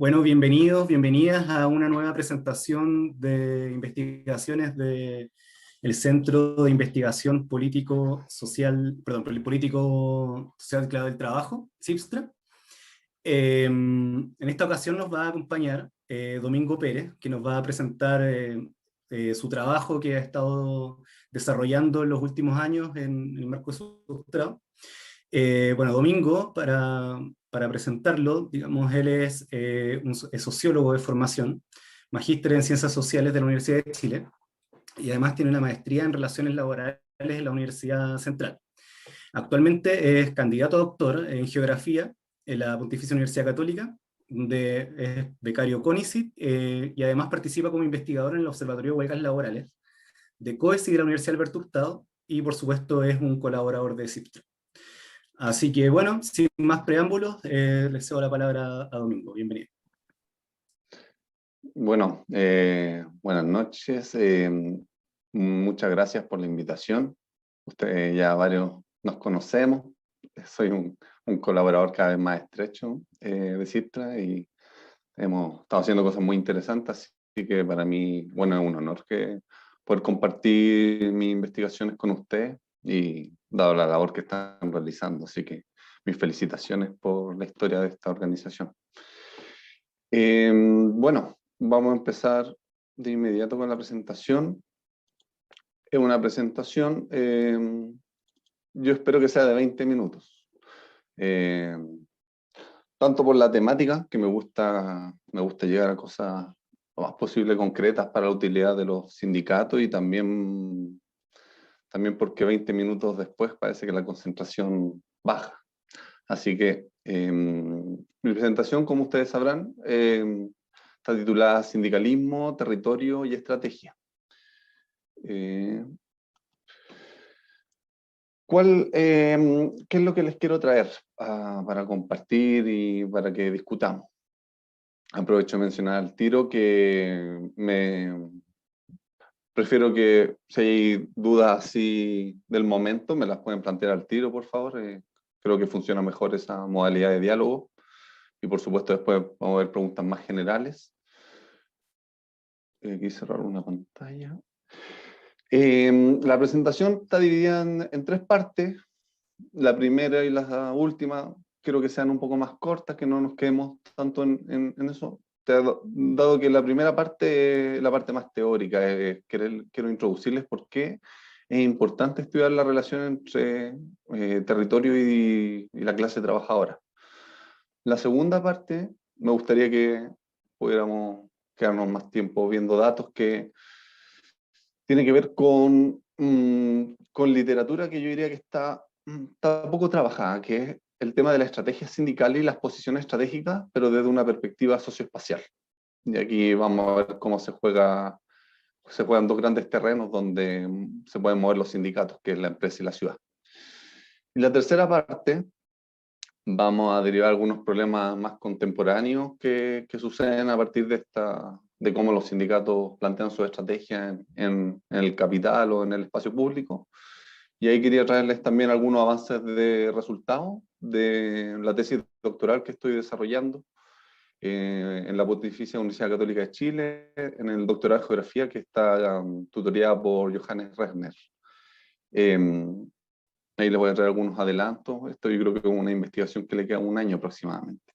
Bueno, bienvenidos, bienvenidas a una nueva presentación de investigaciones del Centro de Investigación Político-Social, perdón, Político-Social Clave del Trabajo, CIPSTRA. En esta ocasión nos va a acompañar Domingo Pérez, que nos va a presentar su trabajo que ha estado desarrollando en los últimos años en el marco de su doctorado. Bueno, Domingo, para presentarlo, digamos, él es sociólogo de formación, magíster en Ciencias Sociales de la Universidad de Chile, y además tiene una maestría en Relaciones Laborales en la Universidad Central. Actualmente es candidato a doctor en Geografía en la Pontificia Universidad Católica, donde es becario CONICYT, y además participa como investigador en el Observatorio de Huelgas Laborales de COES y de la Universidad Alberto Hurtado, y por supuesto es un colaborador de CIPSTRA. Así que bueno, sin más preámbulos, les cedo la palabra a Domingo. Bienvenido. Bueno, buenas noches. Muchas gracias por la invitación. Ustedes ya varios nos conocemos. Soy un colaborador cada vez más estrecho de CIPSTRA y hemos estado haciendo cosas muy interesantes. Así que para mí, bueno, es un honor poder compartir mis investigaciones con ustedes y dado la labor que están realizando. Así que mis felicitaciones por la historia de esta organización. Bueno, vamos a empezar de inmediato con la presentación. Es una presentación, yo espero que sea de 20 minutos. Tanto por la temática, que me gusta llegar a cosas lo más posible concretas para la utilidad de los sindicatos, y también porque 20 minutos después parece que la concentración baja. Así que mi presentación, como ustedes sabrán, está titulada Sindicalismo, Territorio y Estrategia. ¿Qué es lo que les quiero traer para compartir y para que discutamos? Aprovecho de mencionar al tiro que prefiero que si hay dudas así del momento, me las pueden plantear al tiro, por favor. Creo que funciona mejor esa modalidad de diálogo. Y por supuesto después vamos a ver preguntas más generales. Aquí cerrar una pantalla. La presentación está dividida en tres partes. La primera y la última quiero que sean un poco más cortas, que no nos quedemos tanto en eso. Dado que la primera parte es la parte más teórica, quiero introducirles por qué es importante estudiar la relación entre territorio y la clase trabajadora. La segunda parte, me gustaría que pudiéramos quedarnos más tiempo viendo datos que tienen que ver con literatura que yo diría que está poco trabajada, que es el tema de la estrategia sindical y las posiciones estratégicas, pero desde una perspectiva socioespacial. Y aquí vamos a ver cómo se juegan dos grandes terrenos donde se pueden mover los sindicatos, que es la empresa y la ciudad. Y la tercera parte, vamos a derivar algunos problemas más contemporáneos que suceden a partir de cómo los sindicatos plantean su estrategia en el capital o en el espacio público. Y ahí quería traerles también algunos avances de resultados de la tesis doctoral que estoy desarrollando en la Pontificia Universidad Católica de Chile, en el doctorado de Geografía que está tutoriada por Johannes Rechner. Ahí les voy a traer algunos adelantos. Esto yo creo que es una investigación que le queda un año aproximadamente.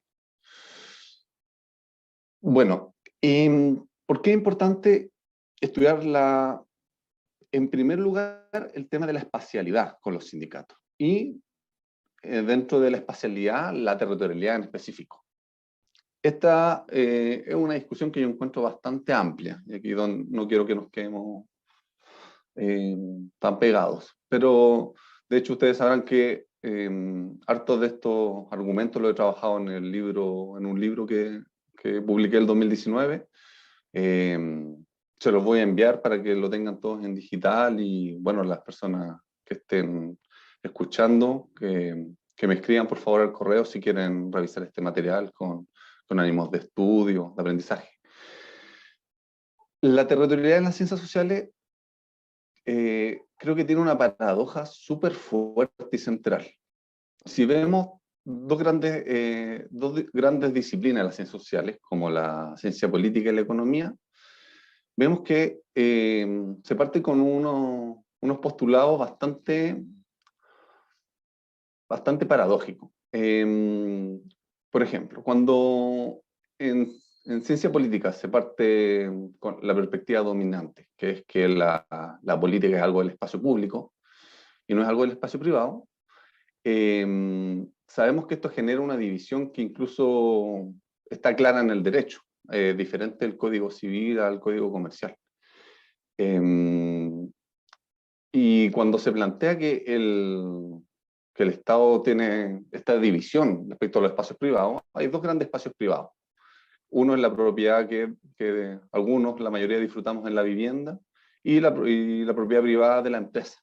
Bueno, ¿por qué es importante estudiar en primer lugar, el tema de la espacialidad con los sindicatos? Y dentro de la espacialidad, la territorialidad en específico. Esta es una discusión que yo encuentro bastante amplia, y aquí no quiero que nos quedemos tan pegados. Pero, de hecho, ustedes sabrán que hartos de estos argumentos los he trabajado en un libro que publiqué el 2019. Se los voy a enviar para que lo tengan todos en digital y, bueno, las personas que estén escuchando, que me escriban por favor al correo si quieren revisar este material con ánimos de estudio, de aprendizaje. La territorialidad en las ciencias sociales creo que tiene una paradoja súper fuerte y central. Si vemos dos grandes disciplinas de las ciencias sociales, como la ciencia política y la economía, vemos que se parte con unos postulados bastante paradójicos. Por ejemplo, cuando en ciencia política se parte con la perspectiva dominante, que es que la política es algo del espacio público y no es algo del espacio privado, sabemos que esto genera una división que incluso está clara en el derecho, diferente del Código Civil al Código Comercial. Y cuando se plantea que el Estado tiene esta división respecto a los espacios privados, hay dos grandes espacios privados. Uno es la propiedad que algunos, la mayoría, disfrutamos en la vivienda, y la propiedad privada de la empresa,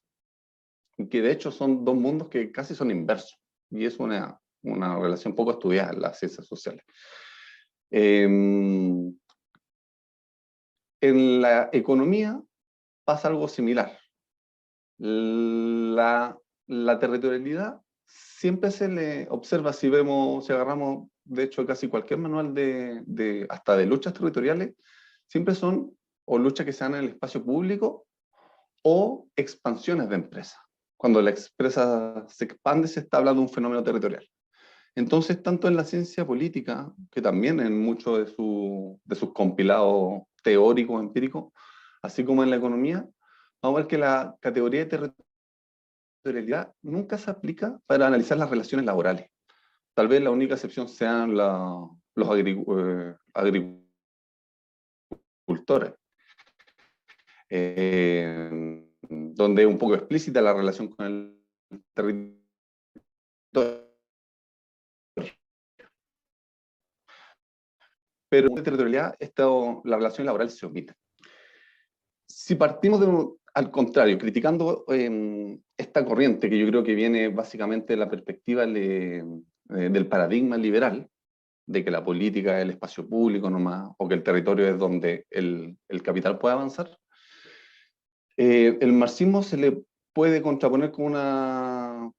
que de hecho son dos mundos que casi son inversos, y es una relación poco estudiada en las ciencias sociales. En la economía pasa algo similar. La territorialidad siempre se le observa, si agarramos, de hecho, casi cualquier manual hasta de luchas territoriales, siempre son o luchas que se dan en el espacio público o expansiones de empresas. Cuando la empresa se expande, se está hablando de un fenómeno territorial. Entonces, tanto en la ciencia política, que también en muchos de sus compilados teóricos, empíricos, así como en la economía, vamos a ver que la categoría de territorialidad nunca se aplica para analizar las relaciones laborales. Tal vez la única excepción sean los agricultores, donde es un poco explícita la relación con el territorio. Pero en territorialidad, la relación laboral se omite. Si partimos al contrario, criticando esta corriente, que yo creo que viene básicamente de la perspectiva del paradigma liberal, de que la política es el espacio público nomás, o que el territorio es donde el capital puede avanzar, el marxismo se le puede contraponer con una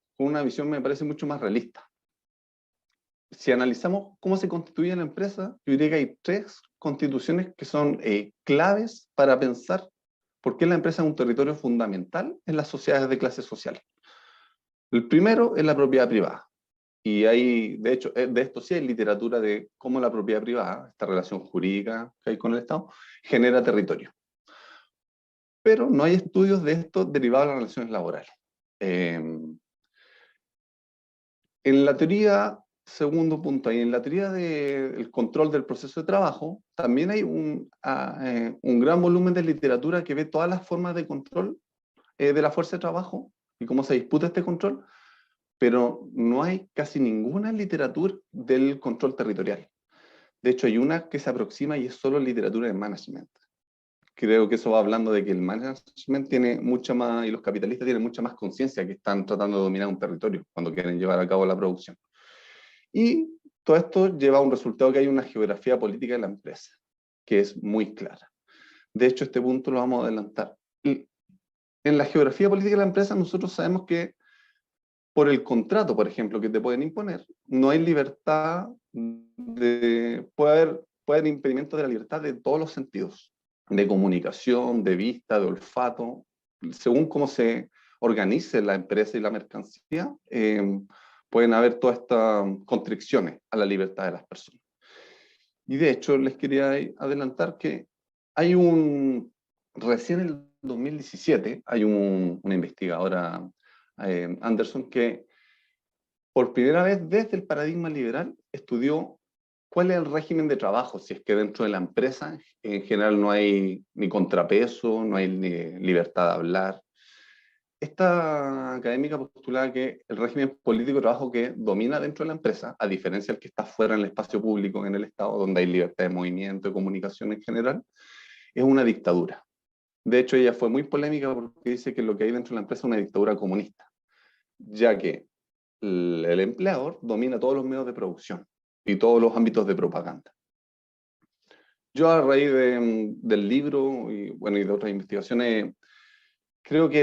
visión, me parece, mucho más realista. Si analizamos cómo se constituye la empresa, yo diría que hay tres constituciones que son claves para pensar por qué la empresa es un territorio fundamental en las sociedades de clases sociales. El primero es la propiedad privada. Y hay, de hecho, de esto sí hay literatura de cómo la propiedad privada, esta relación jurídica que hay con el Estado, genera territorio. Pero no hay estudios de esto derivados de las relaciones laborales. En la teoría, segundo punto, ahí en la teoría del control del proceso de trabajo, también hay un gran volumen de literatura que ve todas las formas de control de la fuerza de trabajo y cómo se disputa este control, pero no hay casi ninguna literatura del control territorial. De hecho, hay una que se aproxima y es solo literatura de management. Creo que eso va hablando de que el management tiene mucha más, y los capitalistas tienen mucha más conciencia que están tratando de dominar un territorio cuando quieren llevar a cabo la producción. Y todo esto lleva a un resultado que hay una geografía política de la empresa, que es muy clara. De hecho, este punto lo vamos a adelantar. Y en la geografía política de la empresa nosotros sabemos que por el contrato, por ejemplo, que te pueden imponer, no hay libertad puede haber impedimentos de la libertad de todos los sentidos, de comunicación, de vista, de olfato, según cómo se organice la empresa y la mercancía, pueden haber todas estas constricciones a la libertad de las personas. Y de hecho, les quería adelantar que hay recién en el 2017, hay una investigadora, Anderson, que por primera vez desde el paradigma liberal estudió cuál es el régimen de trabajo, si es que dentro de la empresa en general no hay ni contrapeso, no hay ni libertad de hablar. Esta académica postulaba que el régimen político de trabajo que domina dentro de la empresa, a diferencia del que está fuera en el espacio público, en el Estado, donde hay libertad de movimiento, de comunicación en general, es una dictadura. De hecho, ella fue muy polémica porque dice que lo que hay dentro de la empresa es una dictadura comunista, ya que el empleador domina todos los medios de producción y todos los ámbitos de propaganda. Yo, a raíz del libro y de otras investigaciones, creo que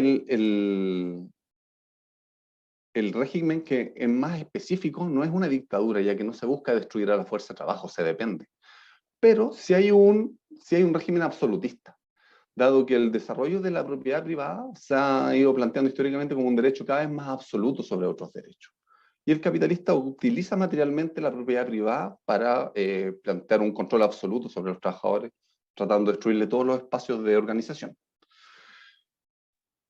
el régimen que es más específico no es una dictadura, ya que no se busca destruir a la fuerza de trabajo, se depende. Pero sí hay un régimen absolutista, dado que el desarrollo de la propiedad privada se ha ido planteando históricamente como un derecho cada vez más absoluto sobre otros derechos. Y el capitalista utiliza materialmente la propiedad privada para plantear un control absoluto sobre los trabajadores, tratando de destruirle todos los espacios de organización.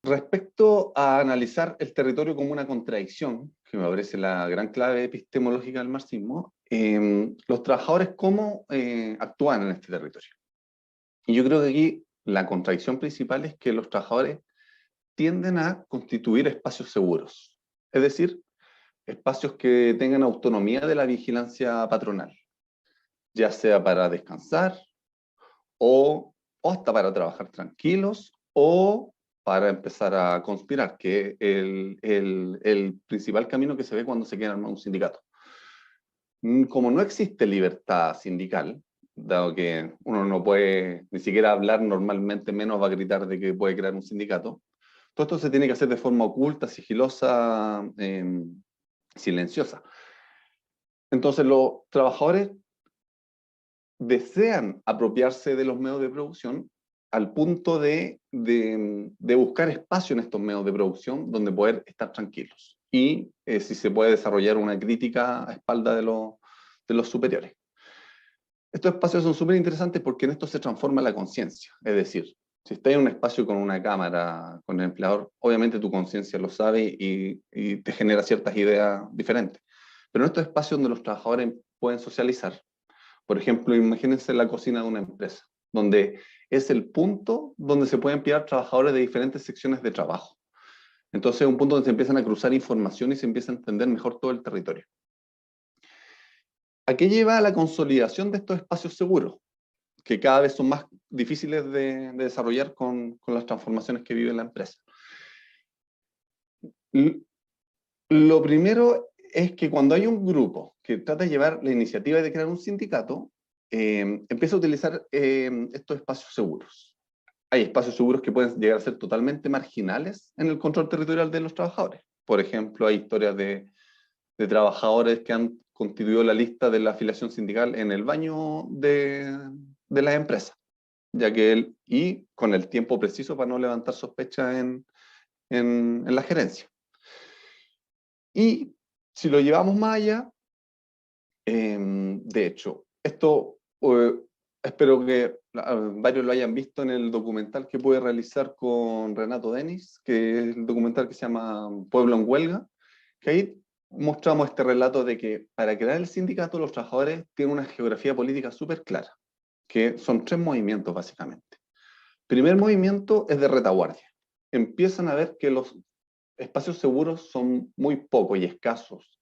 Respecto a analizar el territorio como una contradicción, que me parece la gran clave epistemológica del marxismo, los trabajadores cómo actúan en este territorio. Y yo creo que aquí la contradicción principal es que los trabajadores tienden a constituir espacios seguros, es decir, espacios que tengan autonomía de la vigilancia patronal, ya sea para descansar o hasta para trabajar tranquilos o para empezar a conspirar, que es el principal camino que se ve cuando se quiere armar un sindicato. Como no existe libertad sindical, dado que uno no puede ni siquiera hablar normalmente, menos va a gritar de que puede crear un sindicato, todo esto se tiene que hacer de forma oculta, sigilosa, silenciosa. Entonces los trabajadores desean apropiarse de los medios de producción al punto de buscar espacio en estos medios de producción donde poder estar tranquilos. Y si se puede desarrollar una crítica a espalda de los superiores. Estos espacios son súper interesantes porque en esto se transforma la conciencia. Es decir, si estás en un espacio con una cámara, con el empleador, obviamente tu conciencia lo sabe y te genera ciertas ideas diferentes. Pero en estos espacios donde los trabajadores pueden socializar, por ejemplo, imagínense la cocina de una empresa, donde es el punto donde se pueden pillar trabajadores de diferentes secciones de trabajo. Entonces es un punto donde se empiezan a cruzar información y se empieza a entender mejor todo el territorio. ¿A qué lleva la consolidación de estos espacios seguros? Que cada vez son más difíciles de desarrollar con las transformaciones que vive la empresa. Lo primero es que cuando hay un grupo que trata de llevar la iniciativa de crear un sindicato, empieza a utilizar estos espacios seguros. Hay espacios seguros que pueden llegar a ser totalmente marginales en el control territorial de los trabajadores. Por ejemplo, hay historias de trabajadores que han constituido la lista de la afiliación sindical en el baño de la empresa, ya que y con el tiempo preciso para no levantar sospechas en la gerencia. Y si lo llevamos más allá, de hecho, esto espero que varios lo hayan visto en el documental que pude realizar con Renato Denis, que es el documental que se llama Pueblo en Huelga, que ahí mostramos este relato de que para crear el sindicato los trabajadores tienen una geografía política súper clara, que son 3 movimientos básicamente. Primer movimiento es de retaguardia. Empiezan a ver que los espacios seguros son muy pocos y escasos,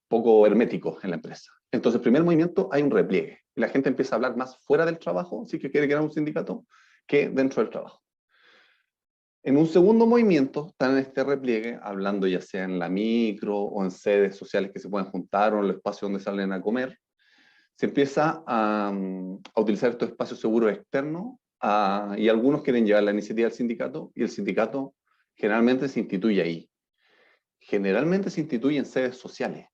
poco herméticos en la empresa. Entonces, primer movimiento, hay un repliegue. Y la gente empieza a hablar más fuera del trabajo, si que quiere crear un sindicato, que dentro del trabajo. En un segundo movimiento, están en este repliegue, hablando ya sea en la micro o en sedes sociales que se pueden juntar o en los espacios donde salen a comer, se empieza a utilizar estos espacios seguros externos y algunos quieren llevar la iniciativa al sindicato y el sindicato generalmente se instituye ahí. Generalmente se instituye en sedes sociales,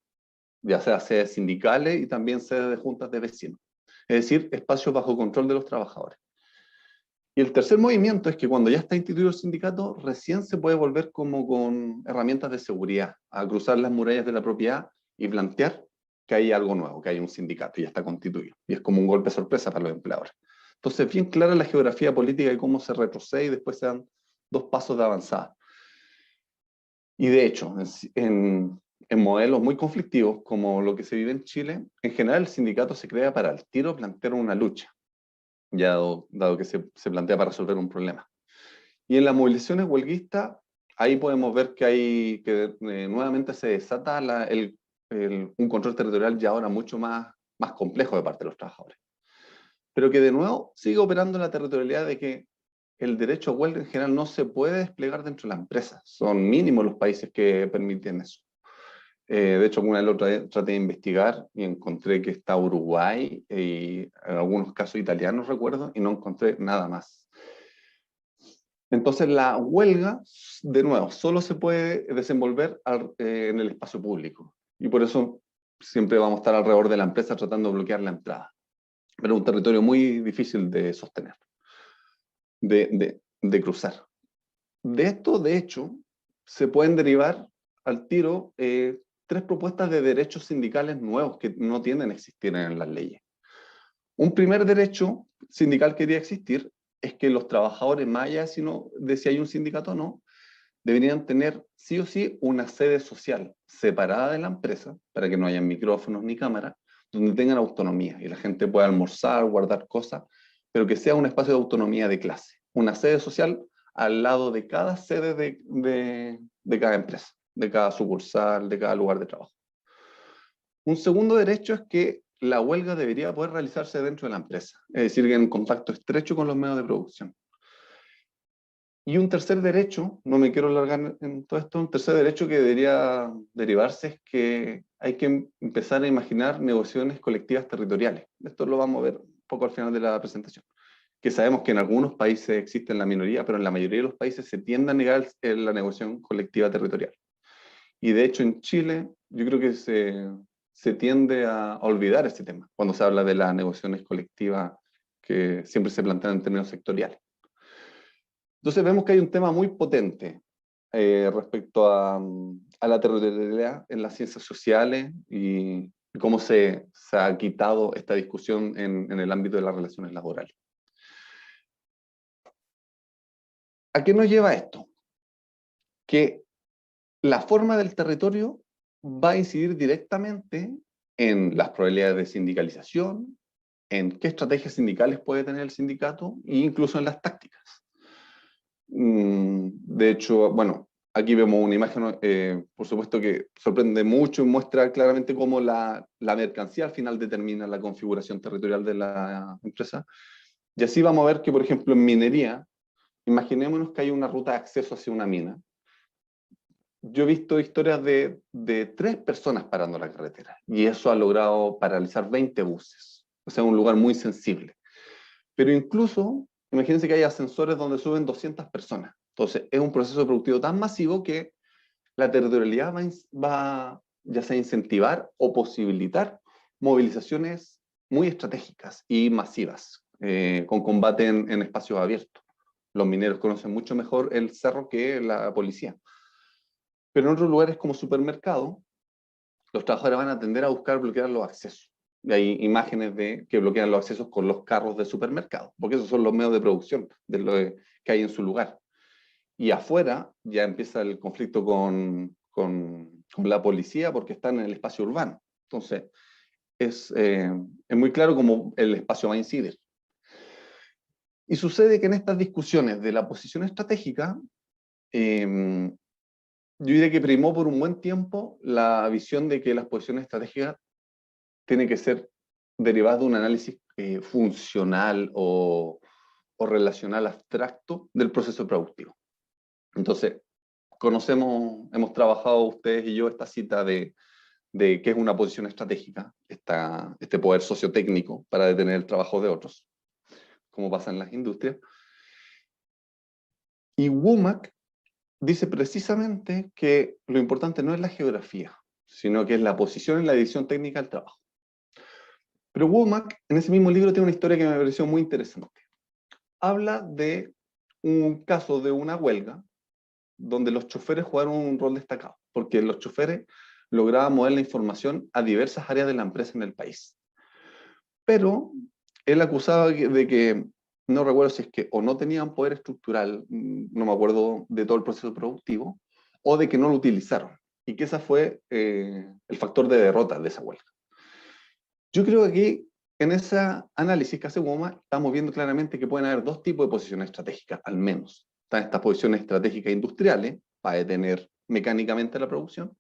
ya sea sedes sindicales y también sedes de juntas de vecinos. Es decir, espacios bajo control de los trabajadores. Y el tercer movimiento es que cuando ya está instituido el sindicato, recién se puede volver como con herramientas de seguridad, a cruzar las murallas de la propiedad y plantear que hay algo nuevo, que hay un sindicato y ya está constituido. Y es como un golpe sorpresa para los empleadores. Entonces, bien clara la geografía política y cómo se retrocede y después se dan 2 pasos de avanzada. Y de hecho, en modelos muy conflictivos, como lo que se vive en Chile, en general el sindicato se crea para al tiro plantear una lucha, ya dado que se plantea para resolver un problema. Y en las movilizaciones huelguistas, ahí podemos ver que nuevamente se desata un control territorial ya ahora mucho más complejo de parte de los trabajadores. Pero que de nuevo sigue operando la territorialidad de que el derecho a huelga en general no se puede desplegar dentro de la empresa. Son mínimos los países que permiten eso. De hecho, alguna vez lo traté de investigar y encontré que está Uruguay y en algunos casos italianos, recuerdo, y no encontré nada más. Entonces la huelga, de nuevo, solo se puede desenvolver en el espacio público. Y por eso siempre vamos a estar alrededor de la empresa tratando de bloquear la entrada. Pero es un territorio muy difícil de sostener, de cruzar. De esto, de hecho, se pueden derivar al tiro tres propuestas de derechos sindicales nuevos que no tienden a existir en las leyes. Un primer derecho sindical que debería existir es que los trabajadores, más allá de si hay un sindicato o no, deberían tener sí o sí una sede social separada de la empresa, para que no haya micrófonos ni cámaras, donde tengan autonomía y la gente pueda almorzar, guardar cosas, pero que sea un espacio de autonomía de clase. Una sede social al lado de cada sede de cada empresa, de cada sucursal, de cada lugar de trabajo. Un segundo derecho es que la huelga debería poder realizarse dentro de la empresa, es decir, en contacto estrecho con los medios de producción. Y un tercer derecho, no me quiero alargar en todo esto, un tercer derecho que debería derivarse es que hay que empezar a imaginar negociaciones colectivas territoriales. Esto lo vamos a ver un poco al final de la presentación. Que sabemos que en algunos países existe en la minoría, pero en la mayoría de los países se tiende a negar la negociación colectiva territorial. Y de hecho en Chile yo creo que se tiende a olvidar este tema cuando se habla de las negociaciones colectivas que siempre se plantean en términos sectoriales. Entonces vemos que hay un tema muy potente respecto a la territorialidad en las ciencias sociales y cómo se ha quitado esta discusión en el ámbito de las relaciones laborales. ¿A qué nos lleva esto? Que la forma del territorio va a incidir directamente en las probabilidades de sindicalización, en qué estrategias sindicales puede tener el sindicato e incluso en las tácticas. De hecho, bueno, aquí vemos una imagen, por supuesto que sorprende mucho y muestra claramente cómo la mercancía al final determina la configuración territorial de la empresa. Y así vamos a ver que, por ejemplo, en minería, imaginémonos que hay una ruta de acceso hacia una mina. Yo he visto historias de 3 personas parando la carretera y eso ha logrado paralizar 20 buses. O sea, un lugar muy sensible. Pero incluso, imagínense que hay ascensores donde suben 200 personas. Entonces, es un proceso productivo tan masivo que la territorialidad va ya sea a incentivar o posibilitar movilizaciones muy estratégicas y masivas, con combate en espacios abiertos. Los mineros conocen mucho mejor el cerro que la policía. Pero en otros lugares como supermercado, los trabajadores van a tender a buscar bloquear los accesos. Y hay imágenes de que bloquean los accesos con los carros de supermercado, porque esos son los medios de producción de lo que hay en su lugar. Y afuera ya empieza el conflicto con la policía porque están en el espacio urbano. Entonces, es muy claro cómo el espacio va a incidir. Y sucede que en estas discusiones de la posición estratégica, yo diría que primó por un buen tiempo la visión de que las posiciones estratégicas tienen que ser derivadas de un análisis funcional o relacional abstracto del proceso productivo. Entonces, hemos trabajado ustedes y yo esta cita de qué es una posición estratégica, este poder sociotécnico para detener el trabajo de otros, como pasa en las industrias. Y Womack dice precisamente que lo importante no es la geografía, sino que es la posición en la división técnica del trabajo. Pero Womack, en ese mismo libro, tiene una historia que me pareció muy interesante. Habla de un caso de una huelga donde los choferes jugaron un rol destacado, porque los choferes lograban mover la información a diversas áreas de la empresa en el país. Pero él acusaba de que, no recuerdo si es que o no tenían poder estructural, no me acuerdo de todo el proceso productivo, o de que no lo utilizaron, y que ese fue el factor de derrota de esa huelga. Yo creo que aquí, en ese análisis que hace Womack, estamos viendo claramente que pueden haber 2 tipos de posiciones estratégicas, al menos. Están estas posiciones estratégicas industriales, para detener mecánicamente la producción,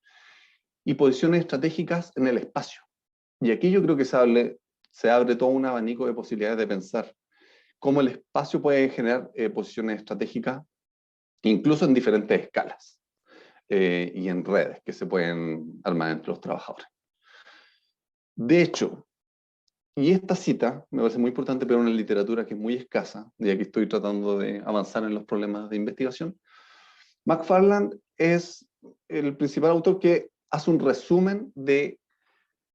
y posiciones estratégicas en el espacio. Y aquí yo creo que se abre todo un abanico de posibilidades de pensar cómo el espacio puede generar posiciones estratégicas, incluso en diferentes escalas, y en redes que se pueden armar entre los trabajadores. De hecho, Y esta cita me parece muy importante, pero en una literatura que es muy escasa, ya que estoy tratando de avanzar en los problemas de investigación. McFarland es el principal autor que hace un resumen de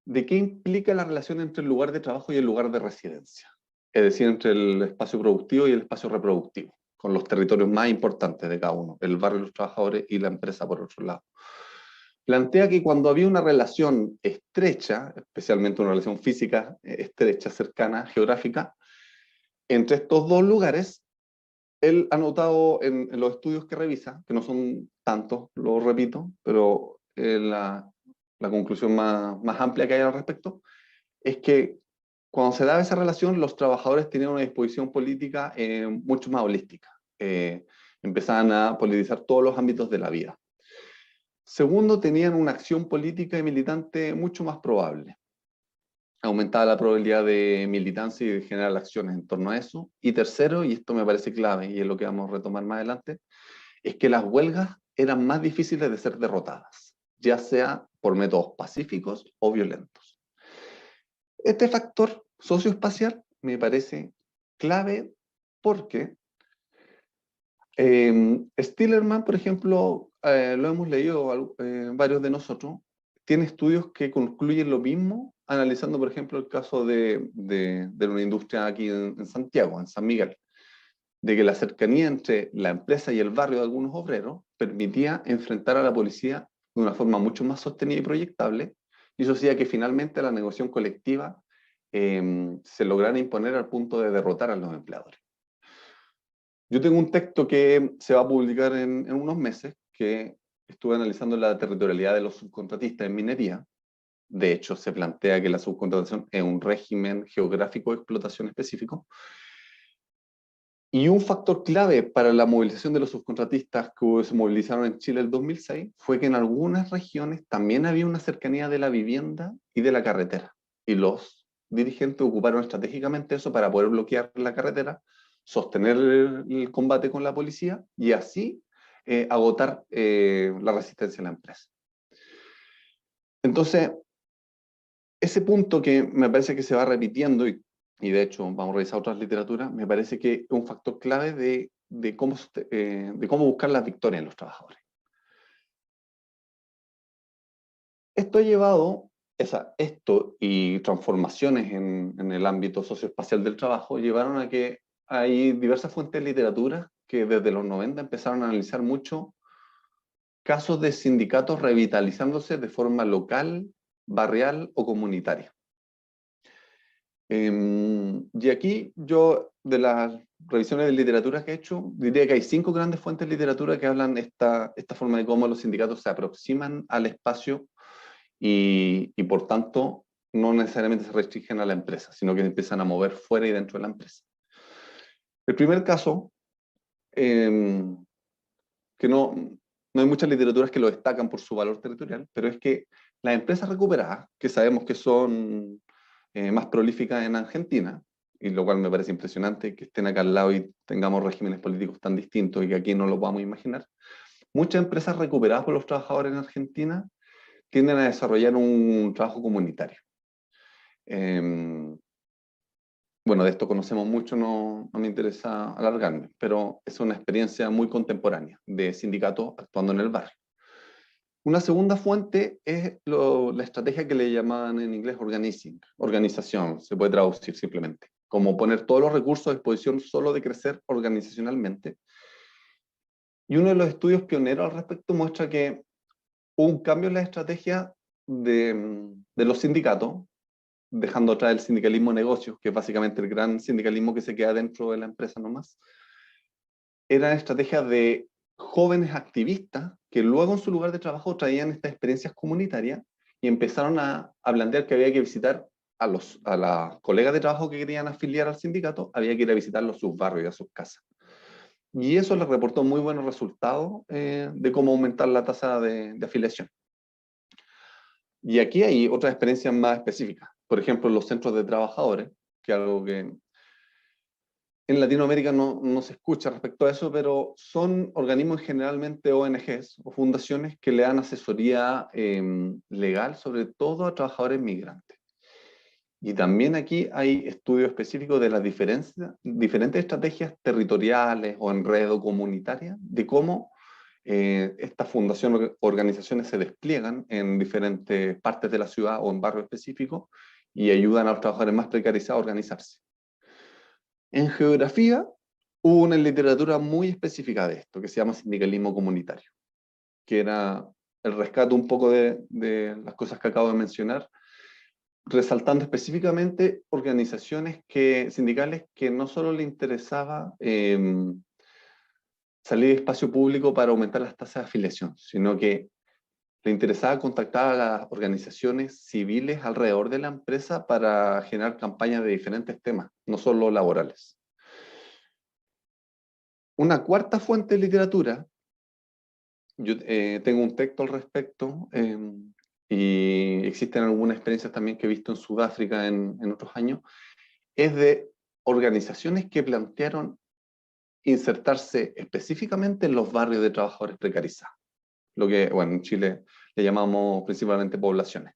qué implica la relación entre el lugar de trabajo y el lugar de residencia, es decir, entre el espacio productivo y el espacio reproductivo, con los territorios más importantes de cada uno, el barrio de los trabajadores y la empresa por otro lado. Plantea que cuando había una relación estrecha, especialmente una relación física estrecha, cercana, geográfica, entre estos dos lugares, él ha notado en los estudios que revisa, que no son tantos, lo repito, pero la conclusión más amplia que hay al respecto, es que cuando se daba esa relación, los trabajadores tenían una disposición política mucho más holística. Empezaban a politizar todos los ámbitos de la vida. Segundo, tenían una acción política y militante mucho más probable. Aumentaba la probabilidad de militancia y de generar acciones en torno a eso. Y tercero, y esto me parece clave, y es lo que vamos a retomar más adelante, es que las huelgas eran más difíciles de ser derrotadas, ya sea por métodos pacíficos o violentos. Este factor socioespacial me parece clave porque Stillerman, por ejemplo, lo hemos leído varios de nosotros, tiene estudios que concluyen lo mismo, analizando, por ejemplo, el caso de una industria aquí en Santiago, en San Miguel, de que la cercanía entre la empresa y el barrio de algunos obreros permitía enfrentar a la policía de una forma mucho más sostenida y proyectable, y eso hacía que finalmente la negociación colectiva se lograra imponer al punto de derrotar a los empleadores. Yo tengo un texto que se va a publicar en unos meses, que estuve analizando la territorialidad de los subcontratistas en minería. De hecho, se plantea que la subcontratación es un régimen geográfico de explotación específico. Y un factor clave para la movilización de los subcontratistas que se movilizaron en Chile el 2006 fue que en algunas regiones también había una cercanía de la vivienda y de la carretera. Y los dirigentes ocuparon estratégicamente eso para poder bloquear la carretera, sostener el combate con la policía y así agotar la resistencia de la empresa. Entonces, ese punto que me parece que se va repitiendo, y de hecho vamos a revisar otras literaturas, me parece que es un factor clave de cómo buscar las victorias en los trabajadores. Esto ha llevado, esto y transformaciones en el ámbito socioespacial del trabajo, llevaron a que hay diversas fuentes de literatura que desde los 90 empezaron a analizar mucho casos de sindicatos revitalizándose de forma local, barrial o comunitaria. Y aquí yo, de las revisiones de literatura que he hecho, diría que hay 5 grandes fuentes de literatura que hablan de esta forma de cómo los sindicatos se aproximan al espacio y por tanto no necesariamente se restringen a la empresa, sino que empiezan a mover fuera y dentro de la empresa. El primer caso, que no hay muchas literaturas que lo destacan por su valor territorial, pero es que las empresas recuperadas, que sabemos que son más prolíficas en Argentina, y lo cual me parece impresionante que estén acá al lado y tengamos regímenes políticos tan distintos y que aquí no lo podamos imaginar. Muchas empresas recuperadas por los trabajadores en Argentina tienden a desarrollar un trabajo comunitario. Bueno, de esto conocemos mucho, no me interesa alargarme, pero es una experiencia muy contemporánea de sindicatos actuando en el barrio. Una segunda fuente es la estrategia que le llamaban en inglés organizing, organización, se puede traducir simplemente, como poner todos los recursos a disposición solo de crecer organizacionalmente. Y uno de los estudios pioneros al respecto muestra que hubo un cambio en la estrategia de los sindicatos, dejando atrás el sindicalismo de negocios, que es básicamente el gran sindicalismo que se queda dentro de la empresa nomás. Eran estrategias de jóvenes activistas que luego en su lugar de trabajo traían estas experiencias comunitarias y empezaron a plantear que había que visitar a las colegas de trabajo que querían afiliar al sindicato, había que ir a visitarlos a sus barrios y a sus casas. Y eso les reportó muy buenos resultados de cómo aumentar la tasa de afiliación. Y aquí hay otras experiencias más específicas. Por ejemplo, los centros de trabajadores, que es algo que en Latinoamérica no se escucha respecto a eso, pero son organismos generalmente ONGs o fundaciones que le dan asesoría legal, sobre todo a trabajadores migrantes. Y también aquí hay estudios específicos de las diferentes estrategias territoriales o enredo comunitaria, de cómo estas fundaciones, organizaciones se despliegan en diferentes partes de la ciudad o en barrios específicos y ayudan a los trabajadores más precarizados a organizarse. En geografía hubo una literatura muy específica de esto, que se llama sindicalismo comunitario, que era el rescate un poco de las cosas que acabo de mencionar, resaltando específicamente organizaciones sindicales que no solo le interesaba salir de espacio público para aumentar las tasas de afiliación, sino que le interesaba contactar a las organizaciones civiles alrededor de la empresa para generar campañas de diferentes temas, no solo laborales. Una cuarta fuente de literatura, yo tengo un texto al respecto, y existen algunas experiencias también que he visto en Sudáfrica en otros años, es de organizaciones que plantearon insertarse específicamente en los barrios de trabajadores precarizados, lo que, bueno, en Chile le llamamos principalmente poblaciones.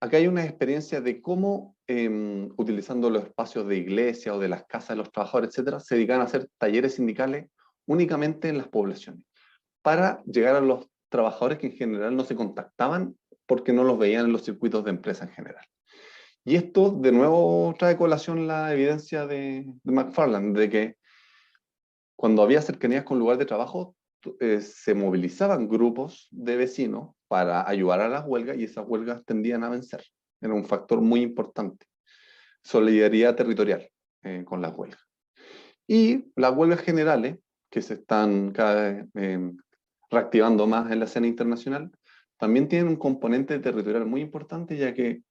Acá hay una experiencia de cómo, utilizando los espacios de iglesia o de las casas de los trabajadores, etcétera, se dedican a hacer talleres sindicales únicamente en las poblaciones, para llegar a los trabajadores que en general no se contactaban porque no los veían en los circuitos de empresa en general. Y esto, de nuevo, trae a colación la evidencia de McFarland, de que cuando había cercanías con lugar de trabajo, se movilizaban grupos de vecinos para ayudar a las huelgas y esas huelgas tendían a vencer. Era un factor muy importante. Solidaridad territorial con las huelgas. Y las huelgas generales, que se están cada vez reactivando más en la escena internacional, también tienen un componente territorial muy importante, ya que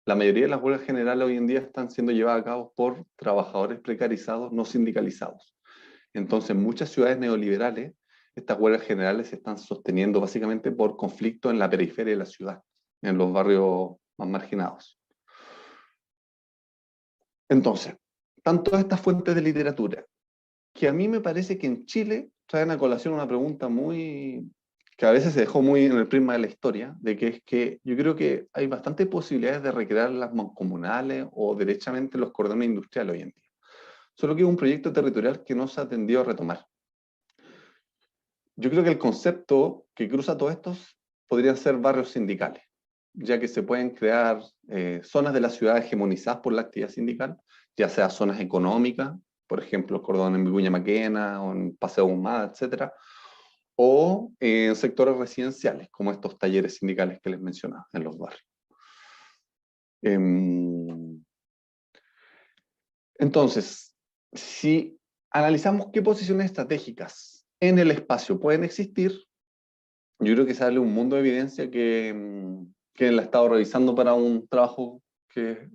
la mayoría de las huelgas generales hoy en día están siendo llevadas a cabo por trabajadores precarizados, no sindicalizados. Entonces, en muchas ciudades neoliberales, estas huelgas generales se están sosteniendo básicamente por conflictos en la periferia de la ciudad, en los barrios más marginados. Entonces, tanto estas fuentes de literatura, que a mí me parece que en Chile traen a colación una pregunta que a veces se dejó muy en el prisma de la historia, de que es que yo creo que hay bastantes posibilidades de recrear las mancomunales o derechamente los cordones industriales hoy en día. Solo que es un proyecto territorial que no se ha tendido a retomar. Yo creo que el concepto que cruza todos estos podrían ser barrios sindicales, ya que se pueden crear zonas de la ciudad hegemonizadas por la actividad sindical, ya sea zonas económicas, por ejemplo, Cordón en Vicuña Maquena o en Paseo Ahumada, etcétera, o en sectores residenciales, como estos talleres sindicales que les mencionaba en los barrios. Entonces, si analizamos qué posiciones estratégicas en el espacio pueden existir, yo creo que sale un mundo de evidencia que la he estado revisando para un trabajo que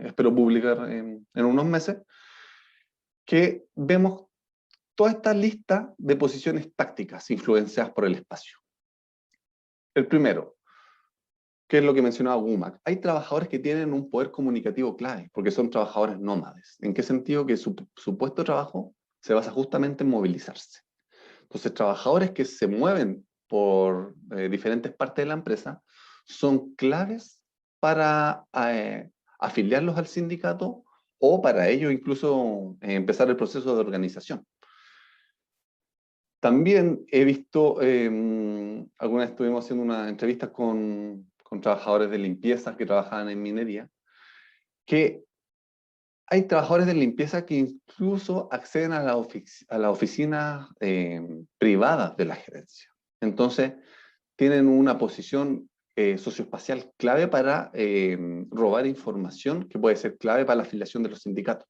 espero publicar en unos meses, que vemos toda esta lista de posiciones tácticas influenciadas por el espacio. El primero, que es lo que mencionaba Gumac, hay trabajadores que tienen un poder comunicativo clave, porque son trabajadores nómades. ¿En qué sentido? Que su puesto de trabajo se basa justamente en movilizarse. Entonces, trabajadores que se mueven por diferentes partes de la empresa son claves para afiliarlos al sindicato o para ello incluso empezar el proceso de organización. También he visto, alguna vez estuvimos haciendo una entrevista con trabajadores de limpieza que trabajaban en minería, que hay trabajadores de limpieza que incluso acceden a la oficina privadas de la gerencia. Entonces, tienen una posición socioespacial clave para robar información que puede ser clave para la afiliación de los sindicatos.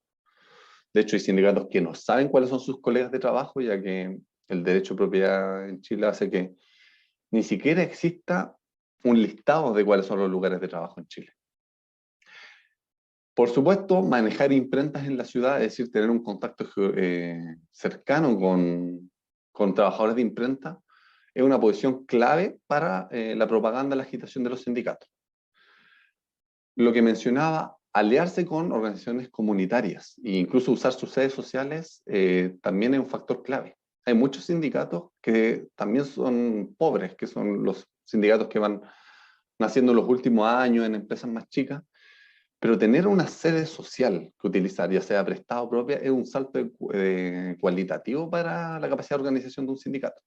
De hecho, hay sindicatos que no saben cuáles son sus colegas de trabajo, ya que el derecho de propiedad en Chile hace que ni siquiera exista un listado de cuáles son los lugares de trabajo en Chile. Por supuesto, manejar imprentas en la ciudad, es decir, tener un contacto cercano con trabajadores de imprenta, es una posición clave para la propaganda y la agitación de los sindicatos. Lo que mencionaba, aliarse con organizaciones comunitarias e incluso usar sus redes sociales también es un factor clave. Hay muchos sindicatos que también son pobres, que son los sindicatos que van naciendo en los últimos años en empresas más chicas, Pero tener una sede social que utilizar, ya sea prestada o propia, es un salto cualitativo para la capacidad de organización de un sindicato.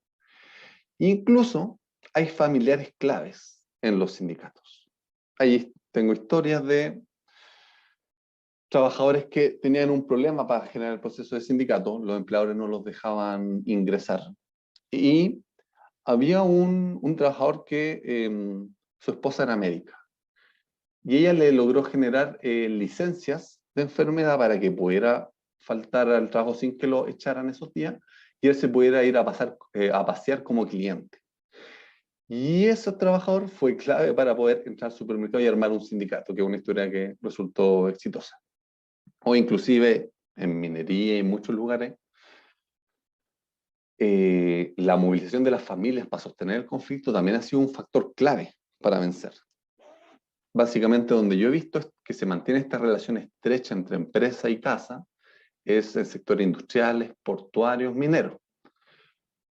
Incluso hay familiares claves en los sindicatos. Ahí tengo historias de trabajadores que tenían un problema para generar el proceso de sindicato, los empleadores no los dejaban ingresar. Y había un trabajador que su esposa era médica. Y ella le logró generar licencias de enfermedad para que pudiera faltar al trabajo sin que lo echaran esos días y él se pudiera ir a pasear como cliente. Y ese trabajador fue clave para poder entrar al supermercado y armar un sindicato, que es una historia que resultó exitosa. O inclusive en minería y en muchos lugares, la movilización de las familias para sostener el conflicto también ha sido un factor clave para vencer. Básicamente donde yo he visto es que se mantiene esta relación estrecha entre empresa y casa es en sectores industriales, portuarios, mineros.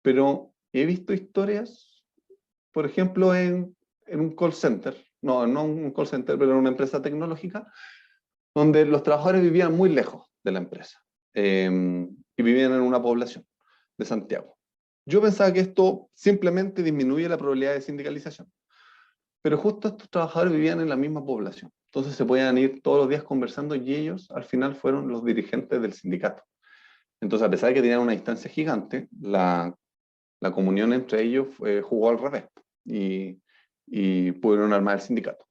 Pero he visto historias, por ejemplo, en un call center, no un call center, pero en una empresa tecnológica, donde los trabajadores vivían muy lejos de la empresa y vivían en una población de Santiago. Yo pensaba que esto simplemente disminuye la probabilidad de sindicalización, pero justo estos trabajadores vivían en la misma población. Entonces se podían ir todos los días conversando y ellos al final fueron los dirigentes del sindicato. Entonces, a pesar de que tenían una distancia gigante, la comunión entre ellos jugó al revés y pudieron armar el sindicato.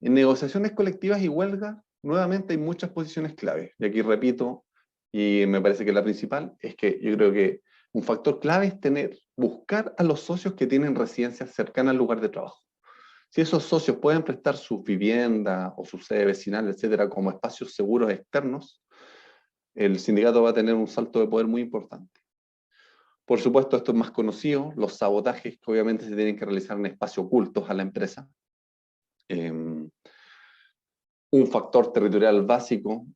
En negociaciones colectivas y huelgas, nuevamente hay muchas posiciones clave. Y aquí repito, y me parece que la principal, es que yo creo que un factor clave es buscar a los socios que tienen residencias cercanas al lugar de trabajo. Si esos socios pueden prestar sus viviendas o su sede vecinal, etcétera, como espacios seguros externos, el sindicato va a tener un salto de poder muy importante. Por supuesto, esto es más conocido, los sabotajes que obviamente se tienen que realizar en espacios ocultos a la empresa. Un factor territorial básico,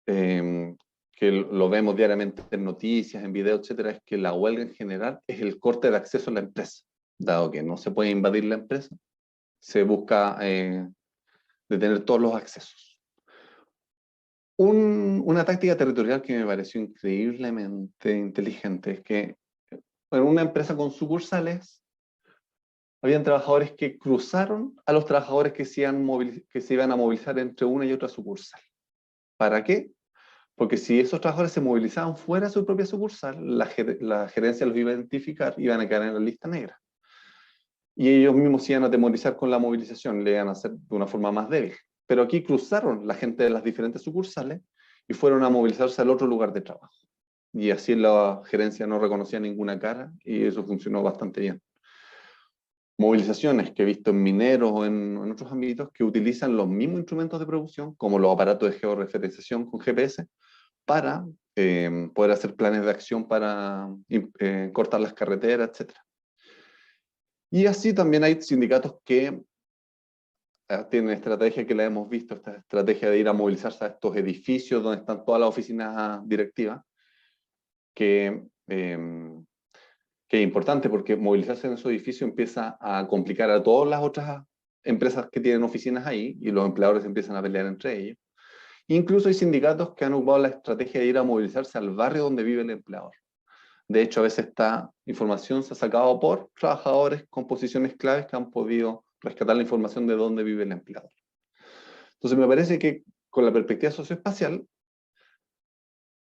que lo vemos diariamente en noticias, en videos, etcétera, es que la huelga en general es el corte de acceso a la empresa. Dado que no se puede invadir la empresa, se busca detener todos los accesos. Una táctica territorial que me pareció increíblemente inteligente es que en una empresa con sucursales habían trabajadores que cruzaron a los trabajadores que se iban a movilizar entre una y otra sucursal. ¿Para qué? Porque si esos trabajadores se movilizaban fuera de su propia sucursal, la gerencia los iba a identificar y iban a quedar en la lista negra. Y ellos mismos se iban a atemorizar con la movilización, le iban a hacer de una forma más débil. Pero aquí cruzaron la gente de las diferentes sucursales y fueron a movilizarse al otro lugar de trabajo. Y así la gerencia no reconocía ninguna cara y eso funcionó bastante bien. Movilizaciones que he visto en mineros o en otros ámbitos que utilizan los mismos instrumentos de producción, como los aparatos de georreferenciación con GPS, para poder hacer planes de acción para cortar las carreteras, etc. Y así también hay sindicatos que tienen estrategia que la hemos visto, esta estrategia de ir a movilizarse a estos edificios donde están todas las oficinas directivas, que es importante porque movilizarse en esos edificios empieza a complicar a todas las otras empresas que tienen oficinas ahí y los empleadores empiezan a pelear entre ellos. Incluso hay sindicatos que han ocupado la estrategia de ir a movilizarse al barrio donde vive el empleador. De hecho, a veces esta información se ha sacado por trabajadores con posiciones claves que han podido rescatar la información de dónde vive el empleador. Entonces, me parece que con la perspectiva socioespacial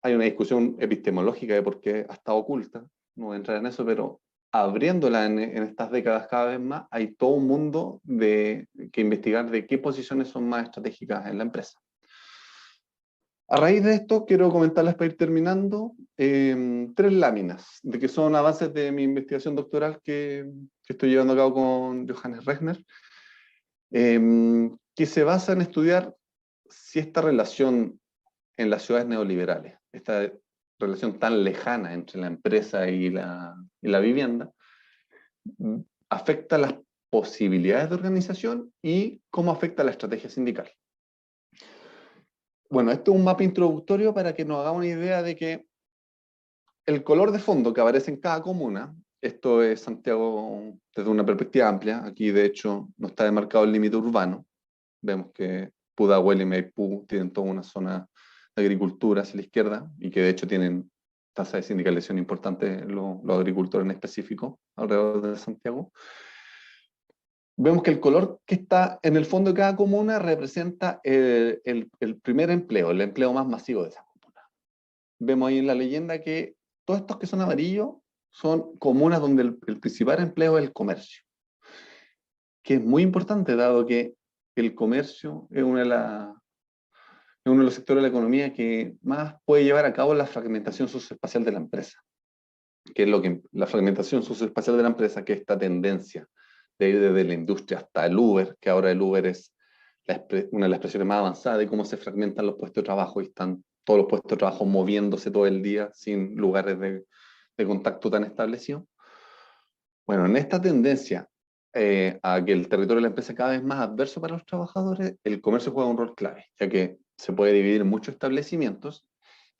hay una discusión epistemológica de por qué ha estado oculta, no voy a entrar en eso, pero abriéndola en estas décadas cada vez más, hay todo un mundo que investigar de qué posiciones son más estratégicas en la empresa. A raíz de esto, quiero comentarles para ir terminando 3 láminas, de que son avances de mi investigación doctoral que estoy llevando a cabo con Johannes Rechner, que se basa en estudiar si esta relación en las ciudades neoliberales, esta relación tan lejana entre la empresa y la vivienda, afecta las posibilidades de organización y cómo afecta la estrategia sindical. Bueno, esto es un mapa introductorio para que nos hagamos una idea de que el color de fondo que aparece en cada comuna, esto es Santiago desde una perspectiva amplia, aquí de hecho no está demarcado el límite urbano, vemos que Pudahuel y Maipú tienen toda una zona de agricultura hacia la izquierda, y que de hecho tienen tasa de sindicalización importante los agricultores en específico alrededor de Santiago. Vemos que el color que está en el fondo de cada comuna representa el primer empleo, el empleo más masivo de esa comuna. Vemos ahí en la leyenda que todos estos que son amarillos son comunas donde el principal empleo es el comercio, que es muy importante dado que el comercio es uno de los sectores de la economía que más puede llevar a cabo la fragmentación socioespacial de la empresa. Que es la fragmentación socioespacial de la empresa, que es esta tendencia de ir desde la industria hasta el Uber, que ahora el Uber es una de las expresiones más avanzadas de cómo se fragmentan los puestos de trabajo y están todos los puestos de trabajo moviéndose todo el día sin lugares de contacto tan establecidos. Bueno, en esta tendencia a que el territorio de la empresa cada vez más adverso para los trabajadores, el comercio juega un rol clave, ya que se puede dividir en muchos establecimientos.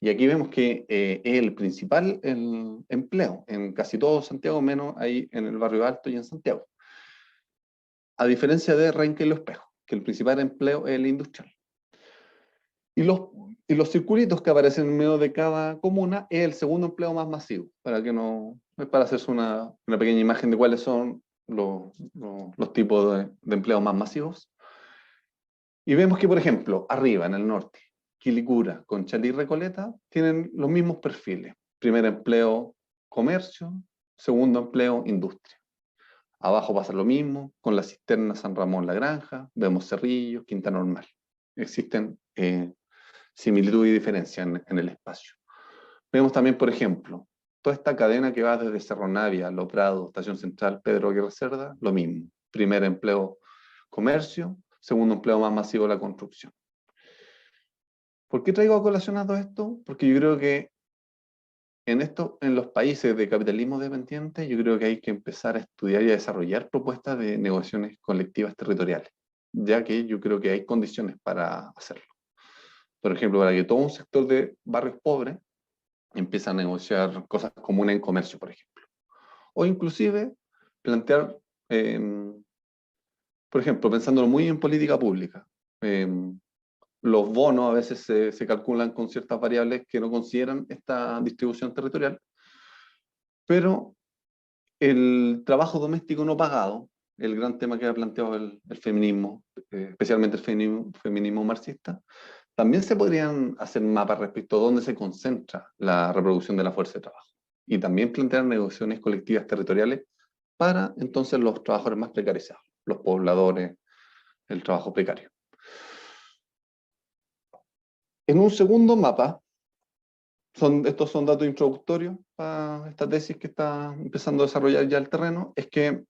Y aquí vemos que es el principal empleo en casi todo Santiago, menos ahí en el barrio Alto y en Santiago. A diferencia de Renque y Los Espejos, que el principal empleo es el industrial. Y los circulitos que aparecen en medio de cada comuna es el segundo empleo más masivo, para hacerse una pequeña imagen de cuáles son los tipos de empleos más masivos. Y vemos que, por ejemplo, arriba en el norte, Quilicura, Conchalí y Recoleta tienen los mismos perfiles. Primer empleo, comercio. Segundo empleo, industria. Abajo pasa lo mismo, con la cisterna San Ramón La Granja, vemos Cerrillos, Quinta Normal. Existen similitud y diferencia en el espacio. Vemos también, por ejemplo, toda esta cadena que va desde Cerro Navia, Lo Prado, Estación Central, Pedro Aguirre Cerda, lo mismo. Primer empleo, comercio. Segundo empleo más masivo, la construcción. ¿Por qué traigo a colación a todo esto? Porque yo creo que en los países de capitalismo dependiente, yo creo que hay que empezar a estudiar y a desarrollar propuestas de negociaciones colectivas territoriales, ya que yo creo que hay condiciones para hacerlo. Por ejemplo, para que todo un sector de barrios pobres empiece a negociar cosas comunes en comercio, por ejemplo. O inclusive plantear, por ejemplo, pensándolo muy en política pública, los bonos a veces se calculan con ciertas variables que no consideran esta distribución territorial, pero el trabajo doméstico no pagado, el gran tema que ha planteado el feminismo, especialmente el feminismo marxista, también se podrían hacer mapas respecto a dónde se concentra la reproducción de la fuerza de trabajo. Y también plantear negociaciones colectivas territoriales para entonces los trabajadores más precarizados, los pobladores, el trabajo precario. En un segundo mapa, estos son datos introductorios para esta tesis que está empezando a desarrollar ya el terreno, es que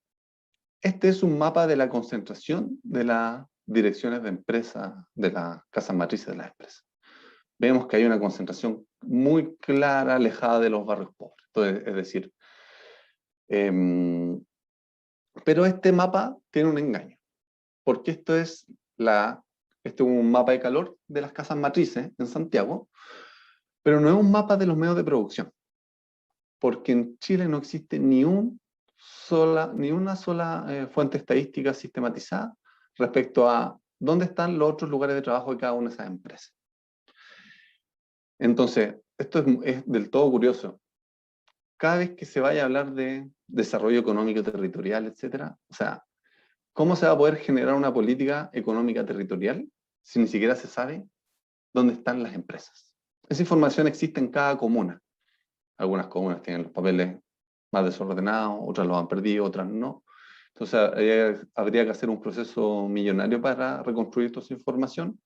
este es un mapa de la concentración de las direcciones de empresas, de las casas matrices de las empresas. Vemos que hay una concentración muy clara, alejada de los barrios pobres. Entonces, es decir, pero este mapa tiene un engaño, porque esto es un mapa de calor de las casas matrices en Santiago, pero no es un mapa de los medios de producción, porque en Chile no existe ni una sola fuente estadística sistematizada respecto a dónde están los otros lugares de trabajo de cada una de esas empresas. Entonces, esto es del todo curioso. Cada vez que se vaya a hablar de desarrollo económico territorial, etcétera, o sea, ¿cómo se va a poder generar una política económica territorial si ni siquiera se sabe dónde están las empresas? Esa información existe en cada comuna. Algunas comunas tienen los papeles más desordenados, otras los han perdido, otras no. Entonces, habría que hacer un proceso millonario para reconstruir toda esa información